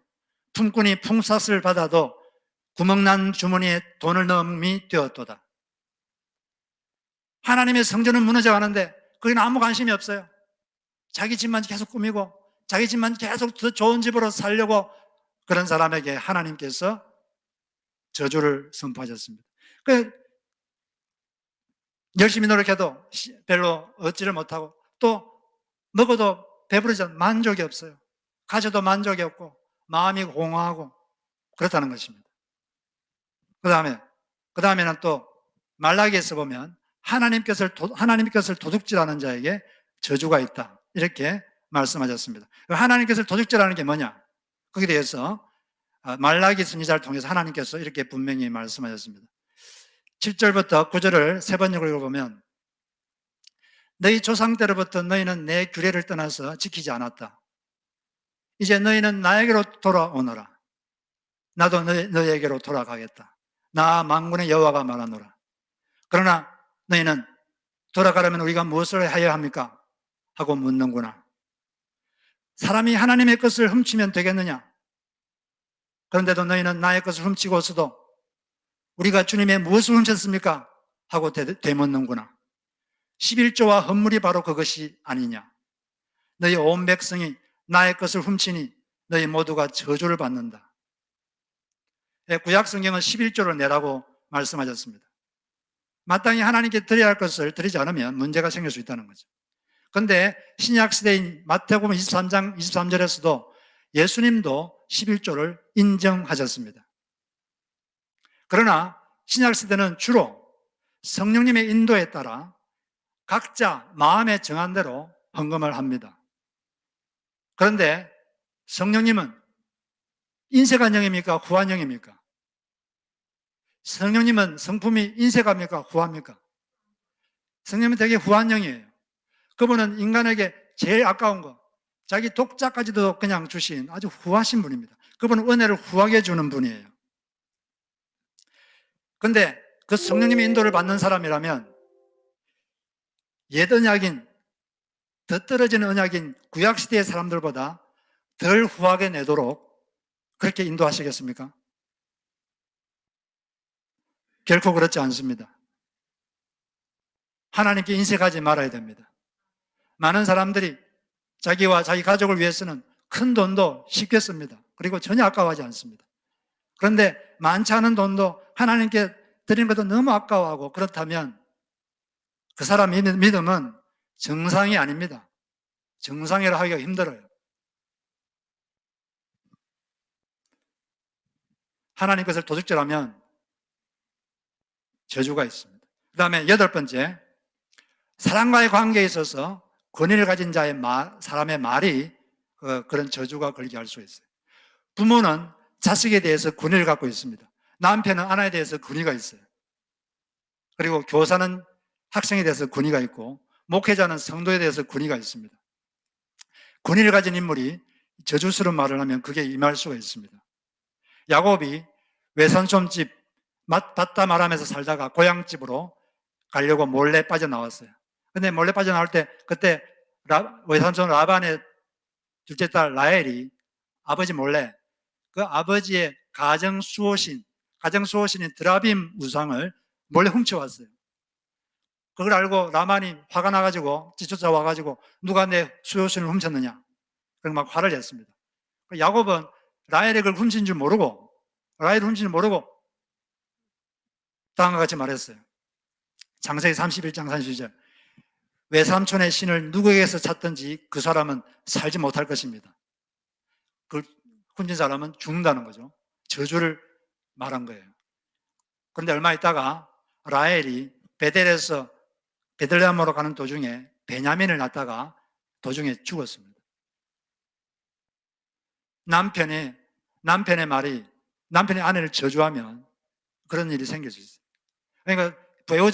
품꾼이 품삯을 받아도 구멍난 주머니에 돈을 넣음이 되었도다. 하나님의 성전은 무너져 가는데 거기는 아무 관심이 없어요. 자기 집만 계속 꾸미고 자기 집만 계속 더 좋은 집으로 살려고 그런 사람에게 하나님께서 저주를 선포하셨습니다. 열심히 노력해도 별로 얻지를 못하고 또 먹어도 배부르지 않고 만족이 없어요. 가져도 만족이 없고 마음이 공허하고 그렇다는 것입니다. 그 다음에는 또 말라기에서 보면 하나님 것을 도둑질하는 자에게 저주가 있다. 이렇게 말씀하셨습니다. 하나님 것을 도둑질하는 게 뭐냐? 거기에 대해서 말라기 선지자를 통해서 하나님께서 이렇게 분명히 말씀하셨습니다. 7절부터 9절을 세 번 읽어보면 너희 조상 때로부터 너희는 내 규례를 떠나서 지키지 않았다. 이제 너희는 나에게로 돌아오너라. 나도 너희에게로 돌아가겠다. 나 만군의 여호와가 말하노라. 그러나 너희는 돌아가려면 우리가 무엇을 해야 합니까? 하고 묻는구나. 사람이 하나님의 것을 훔치면 되겠느냐? 그런데도 너희는 나의 것을 훔치고서도 우리가 주님의 무엇을 훔쳤습니까? 하고 되묻는구나. 11조와 헌물이 바로 그것이 아니냐? 너희 온 백성이 나의 것을 훔치니 너희 모두가 저주를 받는다. 구약 성경은 11조를 내라고 말씀하셨습니다. 마땅히 하나님께 드려야 할 것을 드리지 않으면 문제가 생길 수 있다는 거죠. 그런데 신약 시대인 마태복음 23장 23절에서도 예수님도 11조를 인정하셨습니다. 그러나 신약 시대는 주로 성령님의 인도에 따라 각자 마음에 정한 대로 헌금을 합니다. 그런데 성령님은 인쇄관령입니까? 후한령입니까? 성령님은 성품이 인쇄갑니까? 후합니까? 성령님은 되게 후한령이에요. 그분은 인간에게 제일 아까운 거, 자기 독자까지도 그냥 주신 아주 후하신 분입니다. 그분은 은혜를 후하게 주는 분이에요. 그런데 그 성령님의 인도를 받는 사람이라면 옛 언약인, 더 떨어진 언약인 구약시대의 사람들보다 덜 후하게 내도록 그렇게 인도하시겠습니까? 결코 그렇지 않습니다. 하나님께 인색하지 말아야 됩니다. 많은 사람들이 자기와 자기 가족을 위해서는 큰 돈도 쉽게 씁니다. 그리고 전혀 아까워하지 않습니다. 그런데 많지 않은 돈도 하나님께 드리는 것도 너무 아까워하고, 그렇다면 그 사람의 믿음은 정상이 아닙니다. 정상이라 하기가 힘들어요. 하나님 것을 도둑질하면 저주가 있습니다. 그 다음에 8번째, 사람과의 관계에 있어서 권위를 가진 사람의 말이 그런 저주가 걸리게 할 수 있어요. 부모는 자식에 대해서 권위를 갖고 있습니다. 남편은 아내에 대해서 권위가 있어요. 그리고 교사는 학생에 대해서 권위가 있고, 목회자는 성도에 대해서 권위가 있습니다. 권위를 가진 인물이 저주스러운 말을 하면 그게 임할 수가 있습니다. 야곱이 외삼촌집 받다 말하면서 살다가 고향집으로 가려고 몰래 빠져나왔어요. 근데 몰래 빠져나올 때 그때 외삼촌 라반의 둘째 딸 라헬이 아버지 몰래 그 아버지의 가정수호신인 드라빔 우상을 몰래 훔쳐왔어요. 그걸 알고 라반이 화가 나가지고 쫓아와가지고 누가 내 수호신을 훔쳤느냐, 그래서 막 화를 냈습니다. 야곱은 라헬이 그걸 훔친 줄 모르고, 다음과 같이 말했어요. 창세기 31장 32절, 외삼촌의 신을 누구에게서 찾든지 그 사람은 살지 못할 것입니다. 그걸 훔친 사람은 죽는다는 거죠. 저주를 말한 거예요. 그런데 얼마 있다가 라헬이 베델에서 베들레헴으로 가는 도중에 베냐민을 낳다가 도중에 죽었습니다. 남편의 말이, 남편의 아내를 저주하면 그런 일이 생길 수 있어요. 그러니까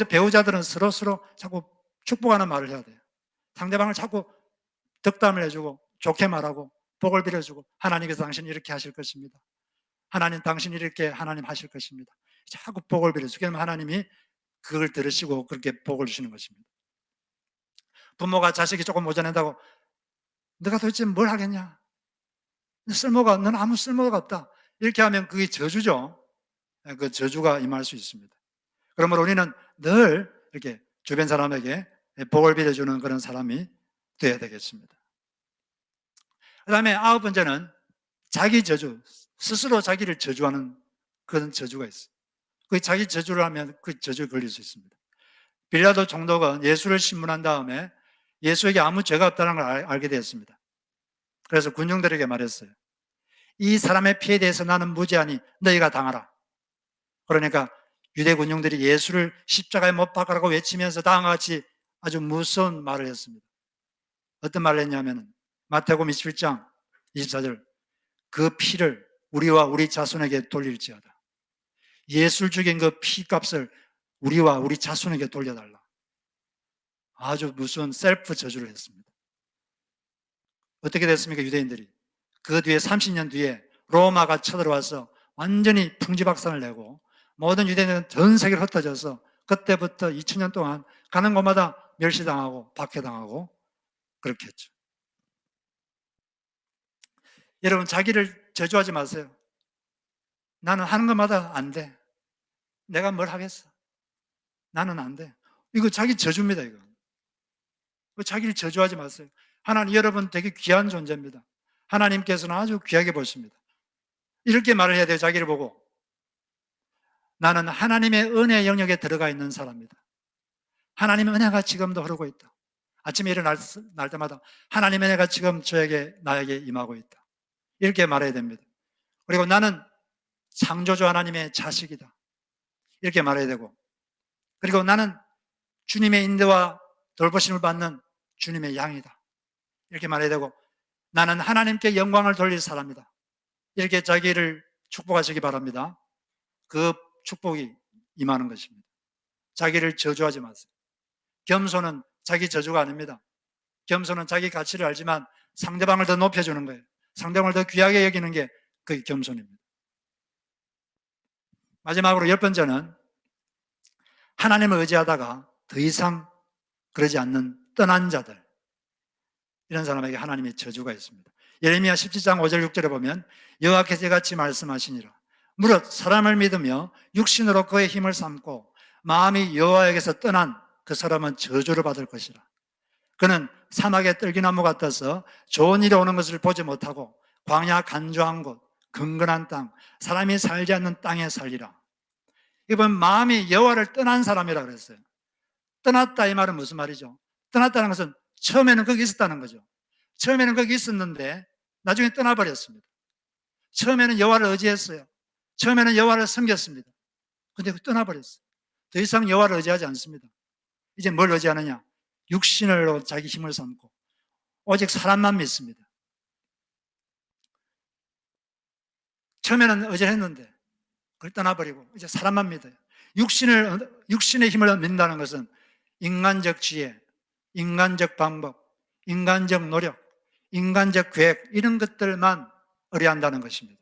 배우자들은 서로 자꾸 축복하는 말을 해야 돼요. 상대방을 자꾸 덕담을 해주고 좋게 말하고 복을 빌어주고, 하나님께서 당신 이렇게 하실 것입니다. 하나님 당신 이렇게 하나님 하실 것입니다. 자꾸 복을 빌어주고, 그러면 하나님이 그걸 들으시고 그렇게 복을 주시는 것입니다. 부모가 자식이 조금 모자란다고 너가 도대체 뭘 하겠냐? 너는 아무 쓸모가 없다. 이렇게 하면 그게 저주죠. 그 저주가 임할 수 있습니다. 그러므로 우리는 늘 이렇게 주변 사람에게 복을 빌어주는 그런 사람이 되어야 되겠습니다. 그 다음에 9번째는 자기 저주, 스스로 자기를 저주하는 그런 저주가 있어요. 그 자기 저주를 하면 그 저주에 걸릴 수 있습니다. 빌라도 총독은 예수를 신문한 다음에 예수에게 아무 죄가 없다는 걸 알게 되었습니다. 그래서 군중들에게 말했어요. 이 사람의 피에 대해서 나는 무죄하니 너희가 당하라. 그러니까 유대 군중들이 예수를 십자가에 못 박으라고 외치면서 다음과 같이 아주 무서운 말을 했습니다. 어떤 말을 했냐면 마태복음 27장 24절, 그 피를 우리와 우리 자손에게 돌릴지어다. 예수를 죽인 그 피값을 우리와 우리 자손에게 돌려달라. 아주 무서운 셀프 저주를 했습니다. 어떻게 됐습니까? 유대인들이 그 뒤에 30년 뒤에 로마가 쳐들어와서 완전히 풍지박산을 내고 모든 유대인들은 전 세계로 흩어져서 그때부터 2000년 동안 가는 곳마다 멸시당하고 박해당하고 그렇게 했죠. 여러분, 자기를 저주하지 마세요. 나는 하는 것마다 안 돼. 내가 뭘 하겠어? 나는 안 돼. 이거 자기 저주입니다. 이거 자기를 저주하지 마세요. 하나님, 여러분 되게 귀한 존재입니다. 하나님께서는 아주 귀하게 보십니다. 이렇게 말을 해야 돼요. 자기를 보고 나는 하나님의 은혜 영역에 들어가 있는 사람이다. 하나님의 은혜가 지금도 흐르고 있다. 아침에 일어날 때마다 하나님의 은혜가 지금 나에게 임하고 있다. 이렇게 말해야 됩니다. 그리고 나는 창조주 하나님의 자식이다. 이렇게 말해야 되고, 그리고 나는 주님의 인도와 돌보심을 받는 주님의 양이다. 이렇게 말해야 되고, 나는 하나님께 영광을 돌릴 사람이다. 이렇게 자기를 축복하시기 바랍니다. 그 축복이 임하는 것입니다. 자기를 저주하지 마세요. 겸손은 자기 저주가 아닙니다. 겸손은 자기 가치를 알지만 상대방을 더 높여주는 거예요. 상대방을 더 귀하게 여기는 게 그게 겸손입니다. 마지막으로 10번째는 하나님을 의지하다가 더 이상 그러지 않는 떠난 자들, 이런 사람에게 하나님의 저주가 있습니다. 예레미야 17장 5절 6절에 보면 여호와께서 이같이 말씀하시니라. 무릇 사람을 믿으며 육신으로 그의 힘을 삼고 마음이 여호와에게서 떠난 그 사람은 저주를 받을 것이라. 그는 사막의 떨기나무 같아서 좋은 일이 오는 것을 보지 못하고 광야 간조한 곳, 근근한 땅, 사람이 살지 않는 땅에 살리라. 이번 마음이 여호와를 떠난 사람이라 그랬어요. 떠났다 이 말은 무슨 말이죠? 떠났다는 것은 처음에는 거기 있었다는 거죠. 처음에는 거기 있었는데 나중에 떠나버렸습니다. 처음에는 여호와를 의지했어요. 처음에는 여호와를 섬겼습니다. 근데 떠나버렸어요. 더 이상 여호와를 의지하지 않습니다. 이제 뭘 의지하느냐? 육신으로 자기 힘을 삼고 오직 사람만 믿습니다. 처음에는 의지했는데 그걸 떠나버리고 이제 사람만 믿어요. 육신의 힘을 믿는다는 것은 인간적 지혜, 인간적 방법, 인간적 노력, 인간적 계획, 이런 것들만 의뢰한다는 것입니다.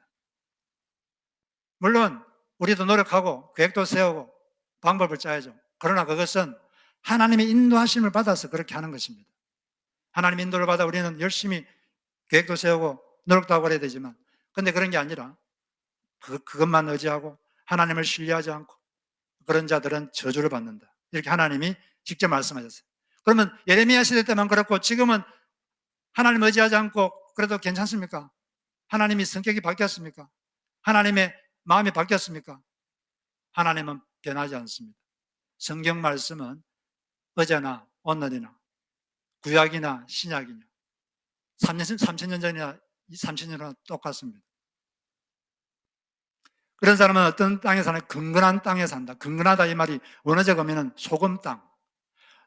물론 우리도 노력하고 계획도 세우고 방법을 짜야죠. 그러나 그것은 하나님의 인도하심을 받아서 그렇게 하는 것입니다. 하나님의 인도를 받아 우리는 열심히 계획도 세우고 노력도 하고 그래야 되지만, 근데 그런 게 아니라 그것만 의지하고 하나님을 신뢰하지 않고 그런 자들은 저주를 받는다. 이렇게 하나님이 직접 말씀하셨어요. 그러면 예레미야 시대 때만 그렇고 지금은 하나님 의지하지 않고 그래도 괜찮습니까? 하나님이 성격이 바뀌었습니까? 하나님의 마음이 바뀌었습니까? 하나님은 변하지 않습니다. 성경 말씀은 어제나 오늘이나 구약이나 신약이나 3,000년 전이나 3,000년 전이나 똑같습니다. 그런 사람은 어떤 땅에 사냐? 근근한 땅에 산다. 근근하다 이 말이 원어적 의미는 소금 땅.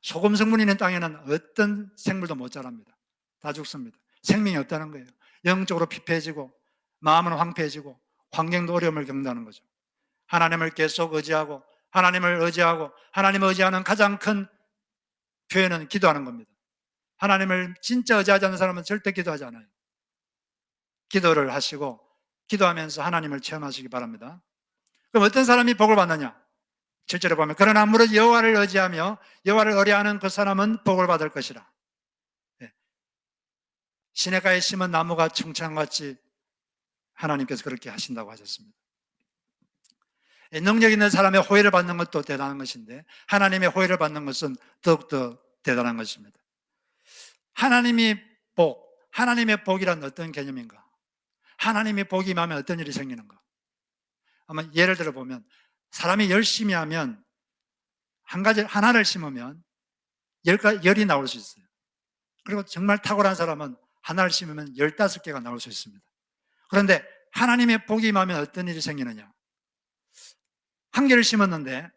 소금 성분이 있는 땅에는 어떤 생물도 못 자랍니다. 다 죽습니다. 생명이 없다는 거예요. 영적으로 피폐해지고 마음은 황폐해지고 환경도 어려움을 겪는다는 거죠. 하나님을 계속 의지하고 하나님을 의지하는 가장 큰 표현은 기도하는 겁니다. 하나님을 진짜 의지하지 않는 사람은 절대 기도하지 않아요. 기도를 하시고 기도하면서 하나님을 체험하시기 바랍니다. 그럼 어떤 사람이 복을 받느냐? 7절에 보면 그러나 무릇 여호와를 의지하며 여호와를 의뢰하는 그 사람은 복을 받을 것이라. 시냇가에 심은 나무가 청창같이 하나님께서 그렇게 하신다고 하셨습니다. 능력 있는 사람의 호의를 받는 것도 대단한 것인데 하나님의 호의를 받는 것은 더욱더 대단한 것입니다. 하나님의 복이란 어떤 개념인가? 하나님의 복이 임하면 어떤 일이 생기는가? 아마 예를 들어 보면 사람이 열심히 하면 하나를 심으면 열이 나올 수 있어요. 그리고 정말 탁월한 사람은 하나를 심으면 15개가 나올 수 있습니다. 그런데 하나님의 복이 임하면 어떤 일이 생기느냐? 한 개를 심었는데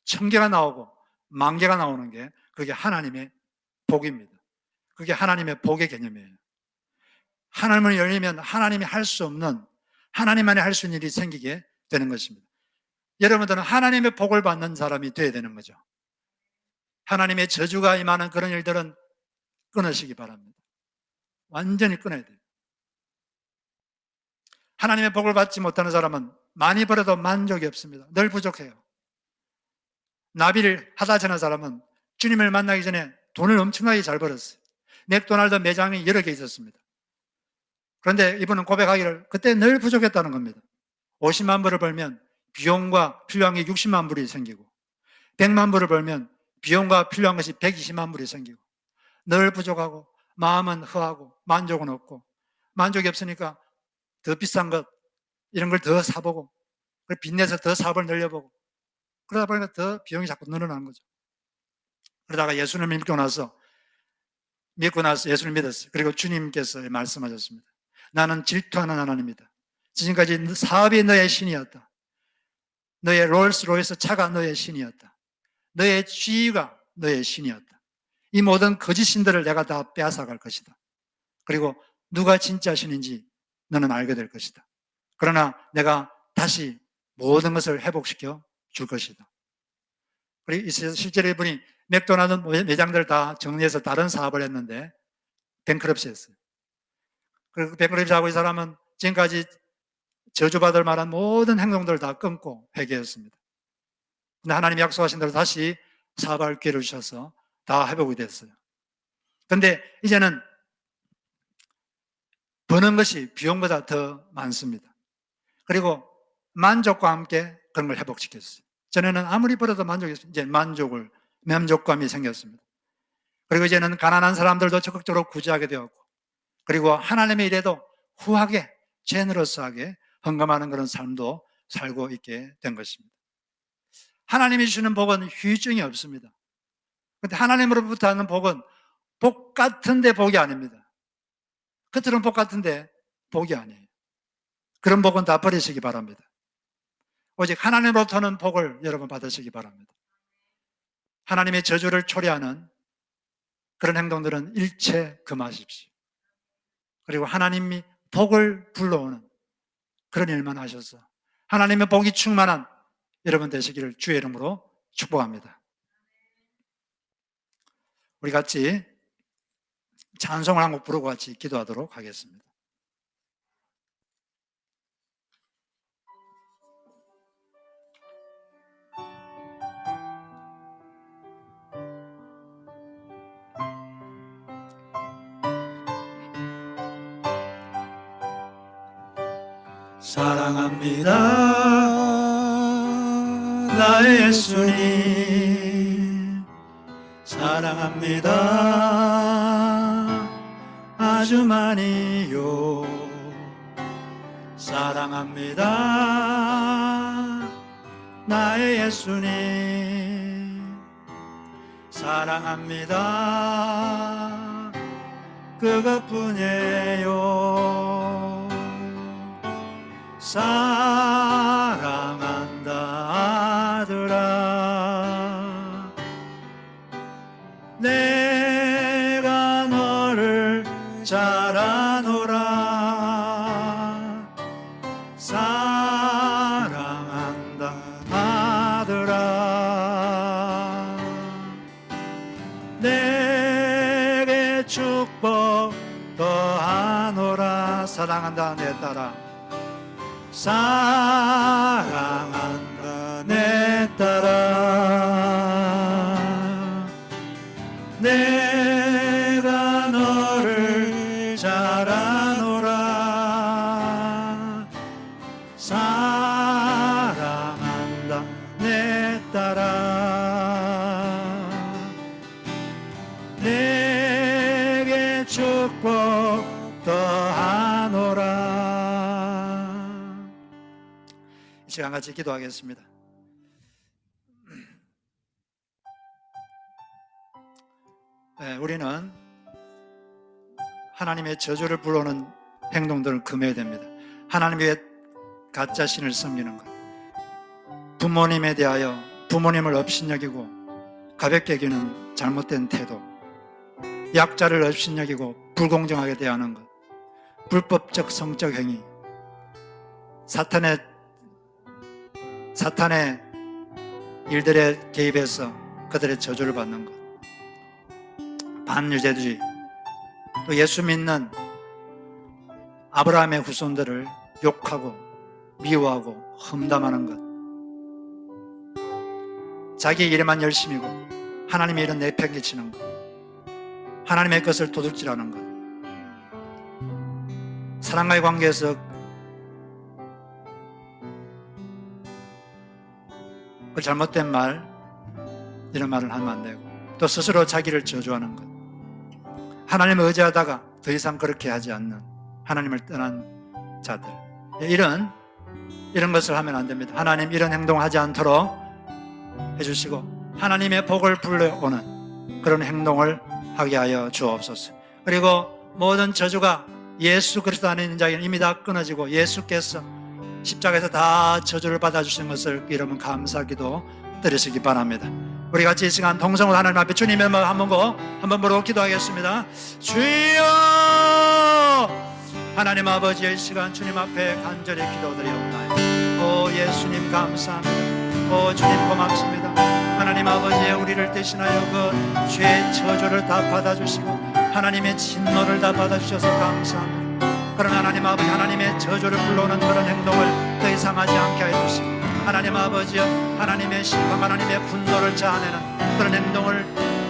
1,000개가 나오고 10,000개가 나오는 게 그게 하나님의 복입니다. 그게 하나님의 복의 개념이에요. 하나님을 열리면 하나님이 할 수 없는, 하나님만이 할 수 있는 일이 생기게 되는 것입니다. 여러분들은 하나님의 복을 받는 사람이 되어야 되는 거죠. 하나님의 저주가 임하는 그런 일들은 끊으시기 바랍니다. 완전히 끊어야 돼요. 하나님의 복을 받지 못하는 사람은 많이 벌어도 만족이 없습니다. 늘 부족해요. 나비를 하다 저는 사람은 주님을 만나기 전에 돈을 엄청나게 잘 벌었어요. 맥도날드 매장이 여러 개 있었습니다. 그런데 이분은 고백하기를 그때 늘 부족했다는 겁니다. 50만 불을 벌면 비용과 필요한 게 60만 불이 생기고 100만 불을 벌면 비용과 필요한 것이 120만 불이 생기고 늘 부족하고 마음은 허하고 만족은 없고 만족이 없으니까 더 비싼 것 이런 걸 더 사보고 빚내서 더 사업을 늘려보고, 그러다 보니까 더 비용이 자꾸 늘어나는 거죠. 그러다가 예수님을 믿고 나서 예수를 믿었어요. 그리고 주님께서 말씀하셨습니다. 나는 질투하는 하나님이다. 지금까지 사업이 너의 신이었다. 너의 롤스로이스 차가 너의 신이었다. 너의 지위가 너의 신이었다. 이 모든 거짓 신들을 내가 다 빼앗아갈 것이다. 그리고 누가 진짜 신인지 너는 알게 될 것이다. 그러나 내가 다시 모든 것을 회복시켜 줄 것이다. 그리고 실제로 이분이 맥도날드 매장들 다 정리해서 다른 사업을 했는데 뱅크럽시 했어요. 그리고 뱅크럽시 하고 이 사람은 지금까지 저주받을 만한 모든 행동들을 다 끊고 회개했습니다. 근데 하나님이 약속하신 대로 다시 사업할 기회를 주셔서 다 회복이 됐어요. 근데 이제는 버는 것이 비용보다 더 많습니다. 그리고 만족과 함께 그런 걸 회복시켰어요. 전에는 아무리 벌어도 만족했어요. 이제 만족감이 생겼습니다. 그리고 이제는 가난한 사람들도 적극적으로 구제하게 되었고, 그리고 하나님의 일에도 후하게, 제너러스하게 헌금하는 그런 삶도 살고 있게 된 것입니다. 하나님이 주시는 복은 후유증이 없습니다. 그런데 하나님으로부터 하는 복은 복 같은데 복이 아닙니다. 겉으로는 복 같은데 복이 아니에요. 그런 복은 다 버리시기 바랍니다. 오직 하나님으로부터는 복을 여러분 받으시기 바랍니다. 하나님의 저주를 초래하는 그런 행동들은 일체 금하십시오. 그리고 하나님이 복을 불러오는 그런 일만 하셔서 하나님의 복이 충만한 여러분 되시기를 주의 이름으로 축복합니다. 우리 같이 찬송을 한 곡 부르고 같이 기도하도록 하겠습니다. 사랑합니다 나의 예수님, 사랑합니다 아주 많이요. 사랑합니다 나의 예수님, 사랑합니다 그것뿐이에요. 사랑한다 아들아, 내가 너를 잘 아노라. 사랑한다 아들아, 내게 축복 더하노라. 사랑한다 내 딸아, 사랑한다 내 딸아, 내가 너를 잘 아노라. 사랑한다 내 딸아, 내게 축복 더하노라. 이 시간 같이 기도하겠습니다. 네, 우리는 하나님의 저주를 불러오는 행동들을 금해야 됩니다. 하나님의 가짜 신을 섬기는 것, 부모님에 대하여 부모님을 업신여기고 가볍게 여기는 잘못된 태도, 약자를 업신여기고 불공정하게 대하는 것, 불법적 성적 행위, 사탄의 일들에 개입해서 그들의 저주를 받는 것, 반유죄주의, 또 예수 믿는 아브라함의 후손들을 욕하고 미워하고 험담하는 것, 자기 일에만 열심이고 하나님의 일은 내팽개치는 것, 하나님의 것을 도둑질하는 것, 사랑과의 관계에서 그 잘못된 말, 이런 말을 하면 안 되고, 또 스스로 자기를 저주하는 것, 하나님을 의지하다가 더 이상 그렇게 하지 않는 하나님을 떠난 자들, 이런 이런 것을 하면 안 됩니다. 하나님 이런 행동을 하지 않도록 해주시고 하나님의 복을 불러오는 그런 행동을 하게 하여 주옵소서. 그리고 모든 저주가 예수 그리스도 안에 있는 자에게는 이미 다 끊어지고 예수께서 십자가에서 다 저주를 받아주신 것을 이러면 감사기도 드리시기 바랍니다. 우리 같이 이 시간 통성으로 하나님 앞에 주님의 마음 한번 부르고 기도하겠습니다. 주여, 하나님 아버지의 이 시간 주님 앞에 간절히 기도드리옵나이다. 오 예수님 감사합니다. 오 주님 고맙습니다. 하나님 아버지의 우리를 대신하여 그 죄의 저주를 다 받아주시고 하나님의 진노를 다 받아주셔서 감사합니다. 그런 하나님 아버지, 하나님의 저주를 불러오는 그런 행동을 더 이상 하지 않게 하여 주시고 하나님 아버지여, 하나님의 심판, 하나님의 분노를 자아내는 그런 행동을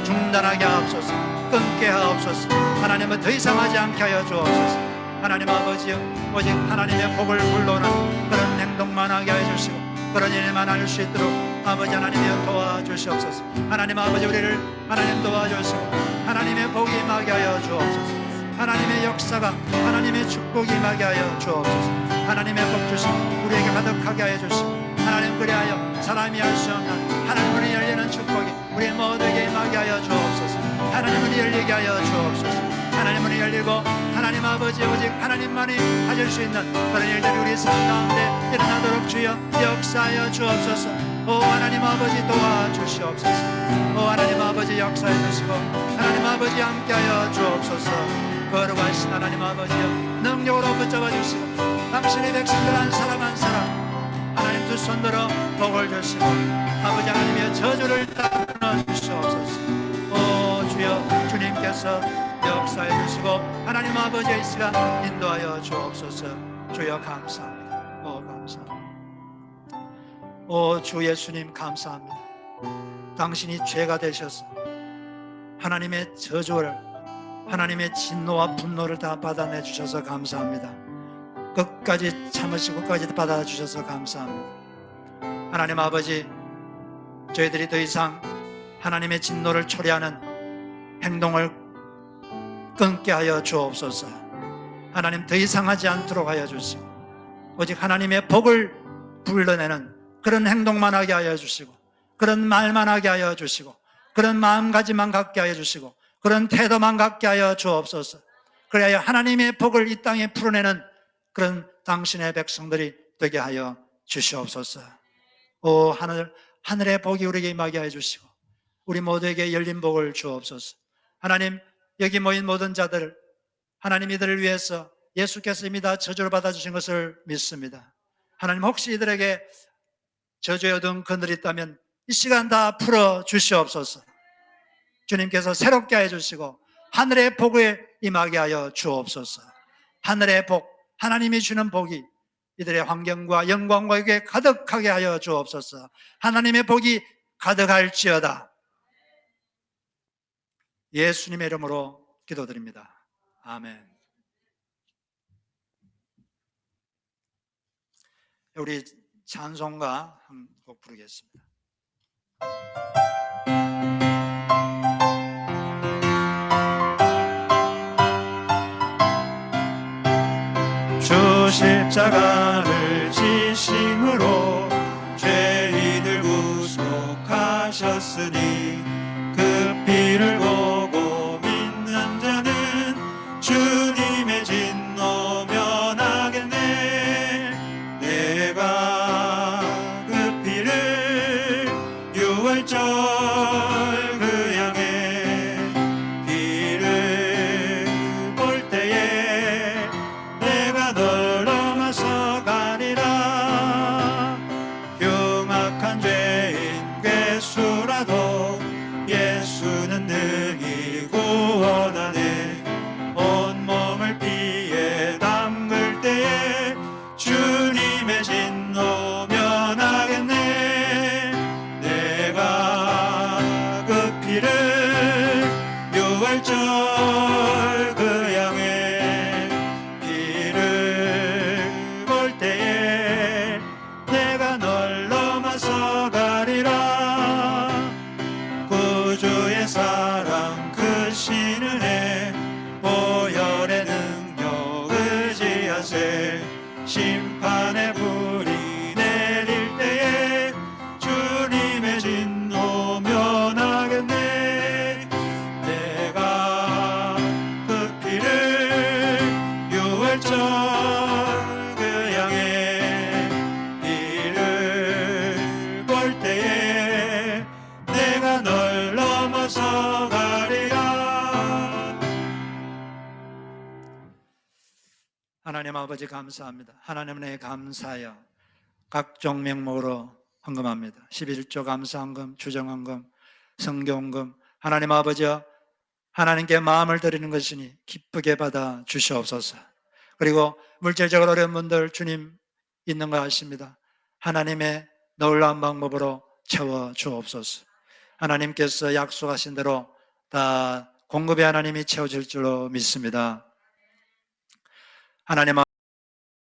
중단하게 하옵소서, 끊게 하옵소서. 하나님은 더 이상 하지 않게 하여 주옵소서. 하나님 아버지여, 오직 하나님의 복을 불러오는 그런 행동만 하게 하여 주시고 그런 일만 할 수 있도록 아버지 하나님이여 도와주시옵소서. 하나님 아버지, 우리를 하나님 도와주시고 하나님의 복이 임하게 하여 주옵소서. 하나님의 역사가, 하나님의 축복이 임하게 하여 주옵소서. 하나님의 복 주심 우리에게 가득하게 하여 주시고 하나님, 그리하여 사람이 할 수 없는 하나님 문이 열리는 축복이 우리 모두에게 임하게 하여 주옵소서. 하나님 문이 열리게 하여 주옵소서. 하나님 문이 열리고 하나님 아버지, 오직 하나님만이 하실 수 있는 그런 일들이 우리 삶 가운데 일어나도록 주여 역사하여 주옵소서. 오 하나님 아버지 도와주시옵소서. 오 하나님 아버지 역사해 주시고 하나님 아버지 함께하여 주옵소서. 거룩하신 하나님 아버지여, 능력으로 붙잡아 주시고 당신의 백성들 한 사람 한 사람 하나님 두 손 들어 복을 주시고 아버지 하나님의 저주를 다 끊어주시옵소서. 오 주여, 주님께서 역사해 주시고 하나님 아버지의 시간 인도하여 주옵소서. 주여 감사합니다. 오 감사합니다. 오 주 예수님 감사합니다. 당신이 죄가 되셔서 하나님의 저주를, 하나님의 진노와 분노를 다 받아내 주셔서 감사합니다. 끝까지 참으시고 끝까지 받아주셔서 감사합니다. 하나님 아버지, 저희들이 더 이상 하나님의 진노를 초래하는 행동을 끊게 하여 주옵소서. 하나님 더 이상 하지 않도록 하여 주시고 오직 하나님의 복을 불러내는 그런 행동만 하게 하여 주시고 그런 말만 하게 하여 주시고 그런 마음가짐만 갖게 하여 주시고 그런 태도만 갖게 하여 주옵소서. 그래야 하나님의 복을 이 땅에 풀어내는 그런 당신의 백성들이 되게 하여 주시옵소서. 오 하늘의 복이 우리에게 임하게 하여 주시고 우리 모두에게 열린 복을 주옵소서. 하나님, 여기 모인 모든 자들, 하나님 이들을 위해서 예수께서 이미 다 저주를 받아주신 것을 믿습니다. 하나님, 혹시 이들에게 저주에 얻은 그늘이 있다면 이 시간 다 풀어 주시옵소서. 주님께서 새롭게 해주시고 하늘의 복에 임하게 하여 주옵소서. 하늘의 복, 하나님이 주는 복이 이들의 환경과 영광과 에게 가득하게 하여 주옵소서. 하나님의 복이 가득할지어다. 예수님의 이름으로 기도드립니다. 아멘. 우리 찬송가 한 곡 부르겠습니다. 주 십자가를 지심으로 죄인을 구속하셨으니 그 피를 보고 믿는 자는 주님의 진노 면하겠네. 내가 그 피를 유월절 그 양의 피를 볼 때에 내가 널 넘어서 가리라. 흉악한 죄인 괴수라도 예수는 능히 구원하네. 온몸을 피에 담글 때에 주님의 진노 면하겠네. 내가 그 피를 유월절 그 양의 피를 볼 때에 내가 널 넘어서 가리라. 구주의 사랑 크신 은혜 보혈의 능력 의지하세. 심판의 불이 나서가리라. 하나님 아버지 감사합니다. 하나님 은혜에 감사하여 각종 명목으로 헌금합니다. 11조 감사헌금, 주정헌금, 성교헌금, 하나님 아버지여 하나님께 마음을 드리는 것이니 기쁘게 받아 주시옵소서. 그리고 물질적으로 어려운 분들 주님 있는 거 아십니다. 하나님의 놀라운 방법으로 채워 주옵소서. 하나님께서 약속하신 대로 다 공급의 하나님이 채워줄 줄로 믿습니다. 하나님